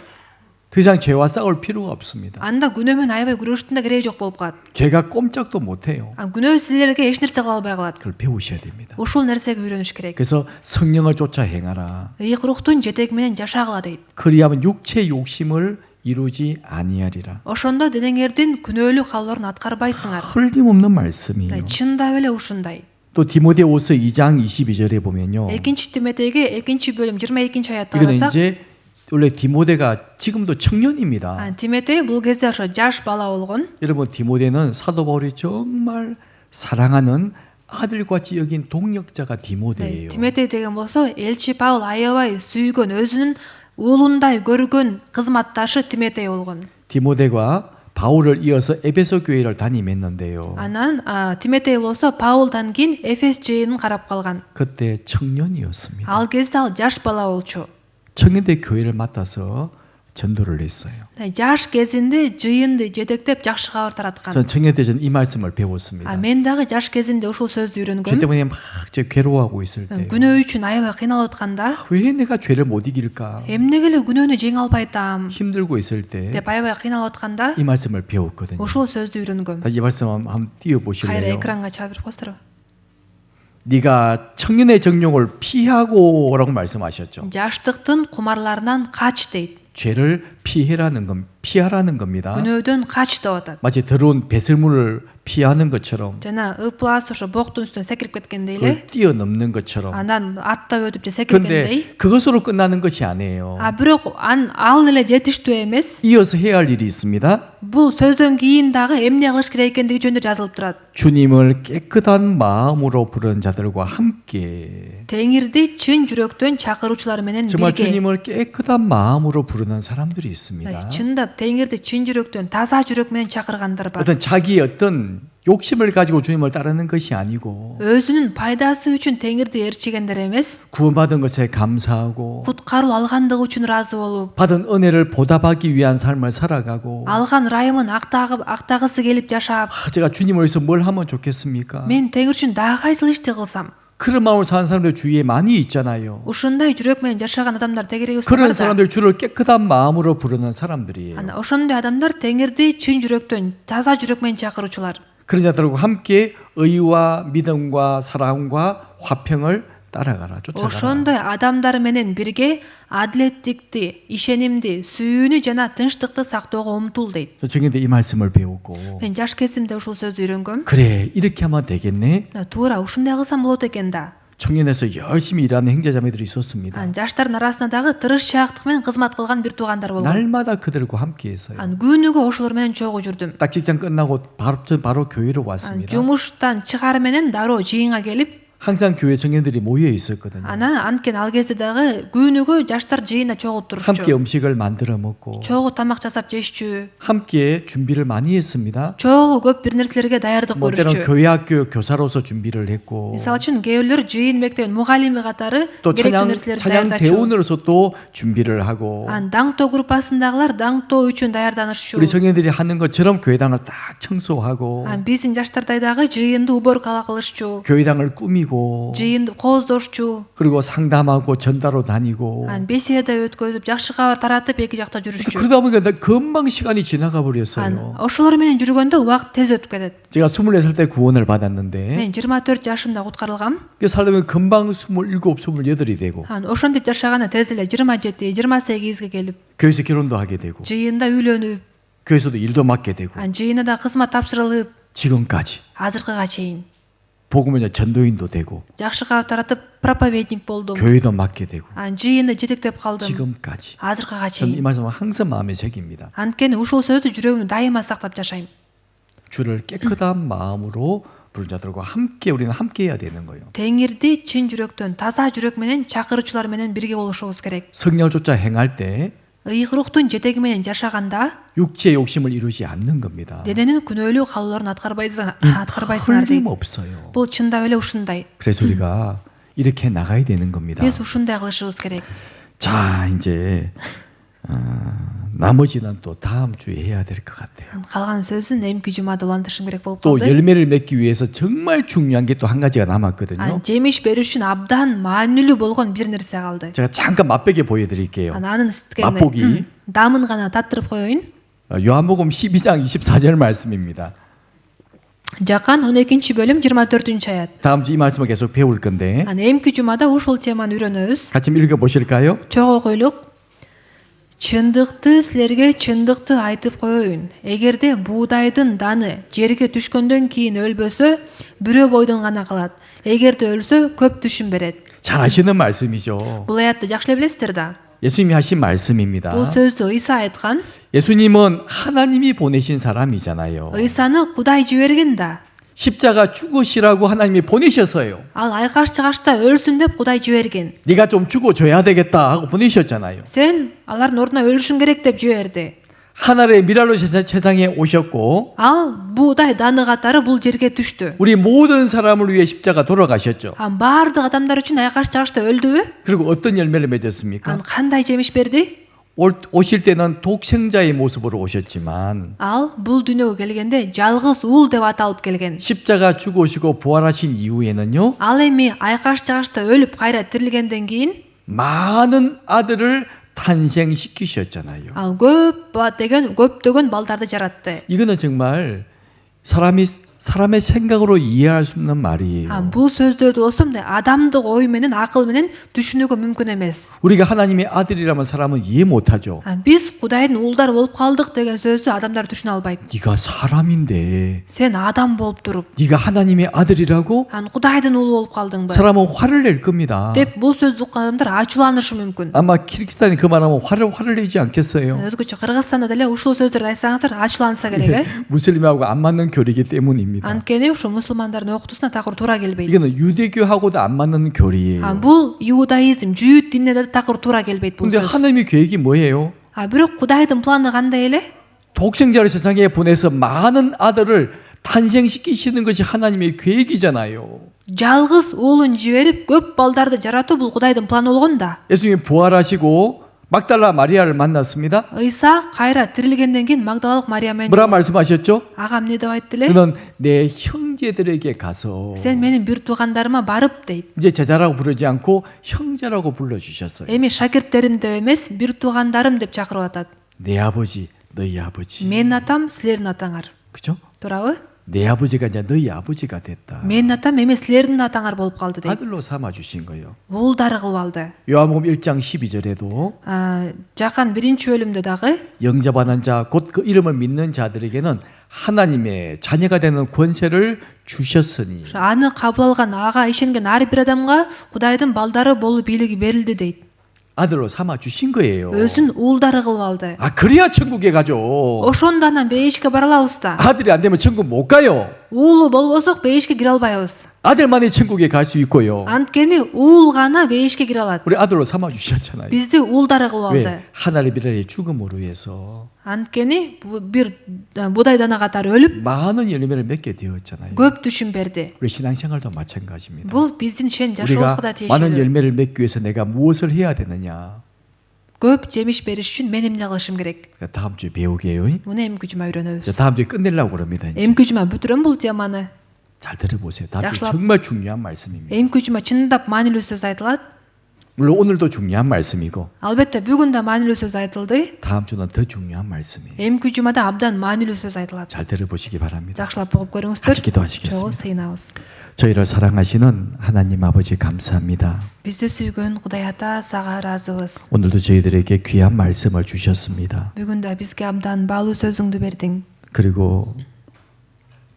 더 이상 죄와 싸울 필요가 없습니다. анда күнөөмөн аябай күрөштүн да кереги жок болуп калат. 죄가 꼼짝도 못해요. Күнөө силерге эч нерсе кыла албай калат. 그걸 배우셔야 됩니다. Ушул нерсеге үйрөнүш керек. 그래서 성령을 쫓아 행하라. Ыйык руктун жетеги менен жашагыла дейт. 그리하면 육체 욕심을 이루지 아니하리라. Ошондо денеңердин күнөөлүү каалоорун аткарбайсыңар. 틀림없는 말씀이에요. Чындап эле ушундай. 또 디모데후서 2장 22절에 보면요. Экинчи Тимотейге 2-бөлүм 22 аятта 이거는 карасак, 이제 원래 디모데가 지금도 청년입니다. Тимотей бул кезде ошо жаш бала болгон. 여러분 디모데는 사도 바울이 정말 사랑하는 아들같이 여긴 동역자가 디모데예요. Тимотей деген болсо элчи Паул аябай сүйгөн, өзүнүн уулундай көргөн кызматташы Тимотей болгон. 디모데가 바울을 이어서 에베소 교회를 담임했는데요. Анан Тимотей болсо Паулдан кийин Эфес жыйынын карап калган. 그때 청년이었습니다. Ал кезде ал жаш бала болчу. 청년대 교회를 맡아서 전도를 했어요. Жаш кезинде жыйынды жетектеп жакшы кабар тараткан. 전 청년대 전 이 말씀을 배웠습니다. Мен дагы жаш кезимде ушул сөздү 죄 үйрөнгөм. 때문에 막 괴로워하고 있을 때 Күнөө үчүн аябай кыйналып атканда, 왜 내가 죄를 못 이길까 эмнеге эле күнөөнү жеңе албай атам 힘들고 있을 때 деп аябай кыйналып атканда, 이 말씀을 배웠거든요. ушул сөздү үйрөнгөм. 다시 이 말씀 한번 띄워 Кайра 보실래요? экранга чыгарып берип коесуздарбы? 네가 청년의 정욕을 피하고라고 말씀하셨죠. Жаштыктын кумарларынан кач дейт. 죄를 피하라는 겁니다. Күнөөдөн кач деп атат. 마치 더러운 배설물을 피하는 것처럼 Жана ыплас ошо боктун үстүнө секирип кеткендей эле, 그걸 뛰어넘는 것처럼. андан аттап өтүп же секиргендей. 근데 그것으로 끝나는 것이 아니에요. Бирок ал эле жетиштүү эмес. 이어서 해야 할 일이 있습니다. Бул сөздөн кийин дагы эмне кылыш керек экендиги жөнүндө жазылып турат. 주님을 깨끗한 마음으로 부르는 자들과 함께. Теңирди чын жүрөктөн чакыруучулар менен 정말 бирге. 주님을 깨끗한 마음으로 부르는 사람들이 있습니다. Чындап Теңирди чын жүрөктөн таза жүрөк менен чакыргандар бар. 어떤 자기의 어떤 욕심을 가지고 주님을 따르는 것이 아니고 Өзүнүн пайдасы үчүн Теңирди ээрчигендер эмес, 구원받은 것에 감사하고 куткаруу алгандыгы үчүн ыраазы болуп, 받은 은혜를 보답하기 위한 삶을 살아가고 алган ырайымын актагысы келип жашап, 제가 주님을 위해서 뭘 하면 좋겠습니까? мен Теңир үчүн дагы кайсыл ишти кылсам? 그런 마음으로 사는 사람들 주위에 많이 있잖아요. Ушундай жүрөк менен жашаган адамдар тегерегибизде 그런 бар да. 사람들 주를 깨끗한 마음으로 부르는 사람들이에요. Ана ошондой адамдар Теңирди чын жүрөктөн, таза жүрөк менен чакыруучулар. 그런 자들과 함께 의와 믿음과 사랑과 화평을 따라가라, 쫓아가라. Ошондой адамдар менен бирге адилеттикти, ишенимди, сүйүүнү жана тынчтыкты сактоого умтул дейт. 저 청년대 이 말씀을 배우고 Мен жаш кезимде ушул сөздү үйрөнгөм. 그래 이렇게 하면 되겠네. Туура ушундай кылсам болот экен да. 청년에서 열심히 일하는 형제자매들이 있었습니다. Жаштардын арасында дагы тырышчаактык менен кызмат кылган бир туугандар болгон. 날마다 그들과 함께 했어요. Күнүгө ошолор менен чогуу жүрдүм. 딱 직장 끝나고 바로 교회로 왔습니다. Жумуштан чыгары менен дароо жыйынга келип, 항상 교회 청년들이 모여 있었거든요. анан анткени ал кезде дагы күнүгө жаштар жыйында чогулуп 함께 турушчу. 음식을 만들어 먹고 Чогуу тамак жасап жешчү. 함께 준비를 많이 했습니다. Чогуу көп бир нерселерге даярдык 뭐 때론 көрүшчү. 교회 학교 교사로서 준비를 했고 Мисалы үчүн кээбирлөр жыйын мектебинин мугалими катары 또 керектүү нерселерди 찬양 даярдачу. 대원으로서 또 준비를 하고 Даңтоо группасындагылар даңтоо үчүн даярданышчу. 우리 청년들이 하는 것처럼 교회당을 딱 청소하고 Биздин жаштардай дагы жыйынды уборкала кылышчу. 교회당을 꾸미고 жыйынды кооздошчу. 그리고 상담하고 전달로 다니고 Беседа өткөзүп, жакшы кабар таратып эки жакта жүрүшчү. 그러다 보니까 금방 시간이 지나가 버렸어요. Ошолор менен жүргөндө убакыт тез өтүп кетет. 제가 24살 때 구원을 받았는데 Мен 24 жашымда куткарылгам. 그 살다 보면 금방 27, 28이 되고 Ошентип жашаганда тез эле 27, 28ге келип, 교회에서 결혼도 하게 되고 жыйында үйлөнүп, 교회에서도 일도 맡게 되고 жыйында да кызмат тапшырылып, 지금까지 азыркыга чейин 복음의 전도인도 되고 жакшы кабар таратып проповедник болдум. 교회도 맡게 되고 жыйынды жетектеп калдым. 지금까지 азыркыга 저는 이 чейин. 말씀을 항상 마음에 새깁니다. Анткени ушул сөздү жүрөгүмдө дайыма сактап жашайм. 주를 깨끗한 마음으로 부른 자들과 함께 우리는 함께 해야 되는 거예요. Теңирди чын жүрөктөн, таза жүрөк менен чакыруучулар менен бирге болушубуз керек. 성령을 쫓아 행할 때 Ыйык руктун жетеги менен жашаганда 육체의 욕심을 이루지 않는 겁니다. дененин күнөөлүү каалоолорун аткарбайсыңар дейт. 틀림없어요. Бул чындап эле ушундай. 그래서 우리가 이렇게 나가야 되는 겁니다. Биз ушундай кылышыбыз керек. 자, 이제 나머지는 또 다음 주에 해야 될 것 같아요. Калган сөзүн эмки жумада улантышым керек болуп 또 калды. 열매를 맺기 위해서 정말 중요한 게 또 한 가지가 남았거든요. Жемиш берүү үчүн абдан маанилүү болгон бир нерсе калды. 제가 잠깐 맛보게 보여드릴게요. Анын 맛보기. дамын гана таттырып коеюн. 요한복음 12장 24절 말씀입니다. Жакан 12 бөлүм 24 аят. 다음 주 이 말씀을 계속 배울 건데 Эмки жумада ушул теманы үйрөнөбүз. 같이 읽어보실까요? Чогуу окуйлук. Чындыкты силерге чындыкты айтып коеюн. Эгерде буудайдын даны жерге түшкөндөн кийин өлбөсө, бирөө бойдон гана калат. Эгерде өлсө, көп түшүм берет. 잘 아시는 말씀이죠. Бул аятты жакшы эле билесиздер да. 예수님이 하신 말씀입니다. Бул сөздү Ыйса айткан. 예수님은 하나님이 보내신 사람이잖아요. Ыйсаны Кудай жиберген да. 십자가 죽으시라고 하나님이 보내셔서요. Ал айкаш чыгашта өлсүн деп Кудай жиберген. 네가 좀 죽어줘야 되겠다 하고 보내셨잖아요. Сен алардын ордуна өлүшүң керек деп жиберди. 하늘의 미랄로 세상에 오셨고 Ал буудай даны катары бул жерге түштү. 우리 모든 사람을 위해 십자가 돌아가셨죠. Баардык адамдар үчүн айкаш чыгашта өлдүбү? 그리고 어떤 열매를 맺었습니까? Кандай жемиш берди? 오실 때는 독생자의 모습으로 오셨지만 Ал бул дүйнөгө келгенде жалгыз уул деп аталып келген. 십자가 죽으시고 부활하신 이후에는요. Ал эми айкаш чыгашта өлүп кайра тирилгенден кийин 많은 아들을 탄생시키셨잖아요. ал көптөгөн балдарды жаратты. 이거는 정말 사람의 생각으로 이해할 수 없는 말이에요. Бул сөздөрдү болсом адамдык ой менен, акыл менен түшүнүүгө мүмкүн эмес. 우리가 하나님의 아들이라면 사람은 이해 못하죠. Биз Кудайдын уулдары болуп калдык деген сөздү адамдар түшүнө албайт. 네가 사람인데 Сен адам болуп туруп, 네가 하나님의 아들이라고 Кудайдын уулу болуп калдыңбы? 사람은 화를 낼 겁니다. деп бул сөздү уккан адамдар ачууланышы мүмкүн. 아마 키르기스탄이 그 말하면 화를 내지 않겠어요? Өзгөчө Кыргызстанда деле ушул сөздөрдү айтсаңыздар ачууланса керек, э? 무슬림하고 안 맞는 교리이기 때문입니다. Анткени ушул мусулмандардын окутуусуна такыр туура келбейт. 이거는 유대교하고도 안 맞는 교리예요. Бул иудаизм, жүйүт динине да такыр туура келбейт бул 근데 сөз. 하나님의 계획이 뭐예요? Бирок Кудайдын планы кандай эле? 독생자를 세상에 보내서 많은 아들을 탄생시키시는 것이 하나님의 계획이잖아요. Жалгыз уулун жиберип көп балдарды жаратуу бул Кудайдын планы болгон да. 예수님이 부활하시고 막달라 마리아를 만났습니다. Ыйса кайра тирилгенден кийин Магдалалык Мария менен 뭐라 말씀하셨죠? ага эмне деп айтты эле? 그는 내 형제들에게 가서 Сен менин бир туугандарыма барып дейт. 이제 제자라고 부르지 않고 형제라고 불러주셨어요. Эми шакирттерим деп эмес, бир туугандарым деп чакырып атат. 내 아버지, 너희 아버지. Менин атам, силердин атаңар. 그죠? Туурабы? 내 아버지가 이제 너희 아버지가 됐다. Менин атам эми силердин атаңар болуп калды дейт. 아들로 삼아 주신 거예요. Уулдары кылып алды. 요한복음 1장 12절에도 Жакан 1-бөлүмдө дагы 영접하는 자, 곧 그 이름을 믿는 자들에게는 하나님의 자녀가 되는 권세를 주셨으니. аны кабыл алган, ага ишенген ар бир адамга Кудайдын балдары болуу бийлиги берилди дейт. 아들로 삼아 주신 거예요. Өзүн уулдары кылып алды. 그래야 천국에 가죠. Ошондо анан бейишке бара алабыз да. 아들이 안 되면 천국 못 가요. Уулу болбосок бейишке кире албайбыз. 아들만이 천국에 갈 수 있고요. Анткени уул гана бейишке кире алат. 우리 아들로 삼아 주셨잖아요. Бизди уулдары кылып алды. 왜? 하나님의 미래의 죽음으로 해서 Анткени бир будай дана катары өлүп 많은 열매를 맺게 되었잖아요. көп түшүм берди. 우리 신앙생활도 마찬가지입니다. Бул биздин ишен 우리가 жашообузга да 많은 тиешелүү. 열매를 맺기 위해서 내가 무엇을 해야 되느냐? Көп жемиш бериш үчүн мен эмне кылышым керек? 다음 주에 배우게요. Муну эмки жума үйрөнөбүз. 다음 주에 끝내려고 그럽니다. 이제. Эмки жума бүтүрөм бул теманы. 잘 들어보세요. 다음 주 약속합- 정말 중요한 말씀입니다. Эмки жума чындап маанилүү сөз айтылат. 물론 오늘도 중요한 말씀이고 Албетте бүгүн да маанилүү сөз айтылды. 다음 주는 더 중요한 말씀이에요. Эмки жумада абдан маанилүү сөз айтылат. 잘 들어보시기 바랍니다. Жакшылап угуп көрүңүздөр. 같이 기도하시겠습니다. Чогуу сыйынабыз. 저희를 사랑하시는 하나님 아버지 감사합니다. Бизди сүйгөн Кудай Ата, сага ыраазыбыз. 오늘도 저희들에게 귀한 말씀을 주셨습니다. Бүгүн да бизге абдан баалуу сөзүңдү бердиң. 그리고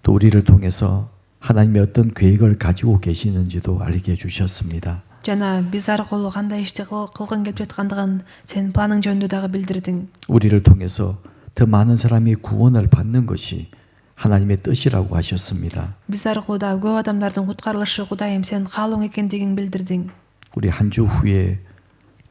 또 우리를 통해서 하나님의 어떤 계획을 가지고 계시는지도 알게 해주셨습니다. Жана биз аркылуу кандай ишти кылгын келип жаткандыгын сенин планың жөнүндө дагы билдирдиң. 우리를 통해서 더 많은 사람이 구원을 받는 것이 하나님의 뜻이라고 하셨습니다. Биз аркылуу да көп адамдардын куткарылышы Кудайым сенин каалооң экендигин билдирдиң. 우리 한 주 후에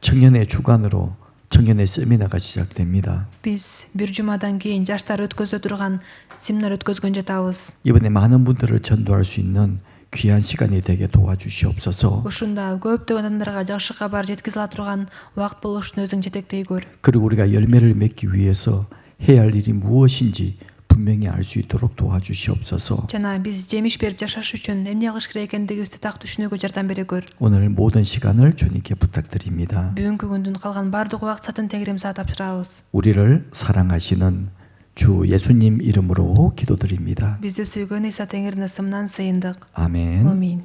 청년의 주간으로 청년의 세미나가 시작됩니다. Биз бир жумадан кийин жаштар өткөзө турган семинар өткөзгөн жатабыз. 이번에 많은 분들을 전도할 수 있는 귀한 시간이 되게 도와주시옵소서. ушунда көптөгөн адамдарга жакшы кабар жеткизе ала турган убакыт болуш үчүн өзүң жетектей көр. 그리고 우리가 열매를 맺기 위해서 해야 할 일이 무엇인지 분명히 알 수 있도록 도와주시옵소서. Жана биз жемиш берип жашаш үчүн эмне кылыш керек экендигибизди так түшүнүүгө жардам бере көр. 오늘 모든 시간을 주님께 부탁드립니다. Бүгүнкү күндүн калган бардык убакытын Теңирimize тапшырабыз. 우리를 사랑하시는 주 예수님 이름으로 기도드립니다. Бизди сүйгөн Иса Теңирдин ысымынан сыйындык. 아멘. Амин.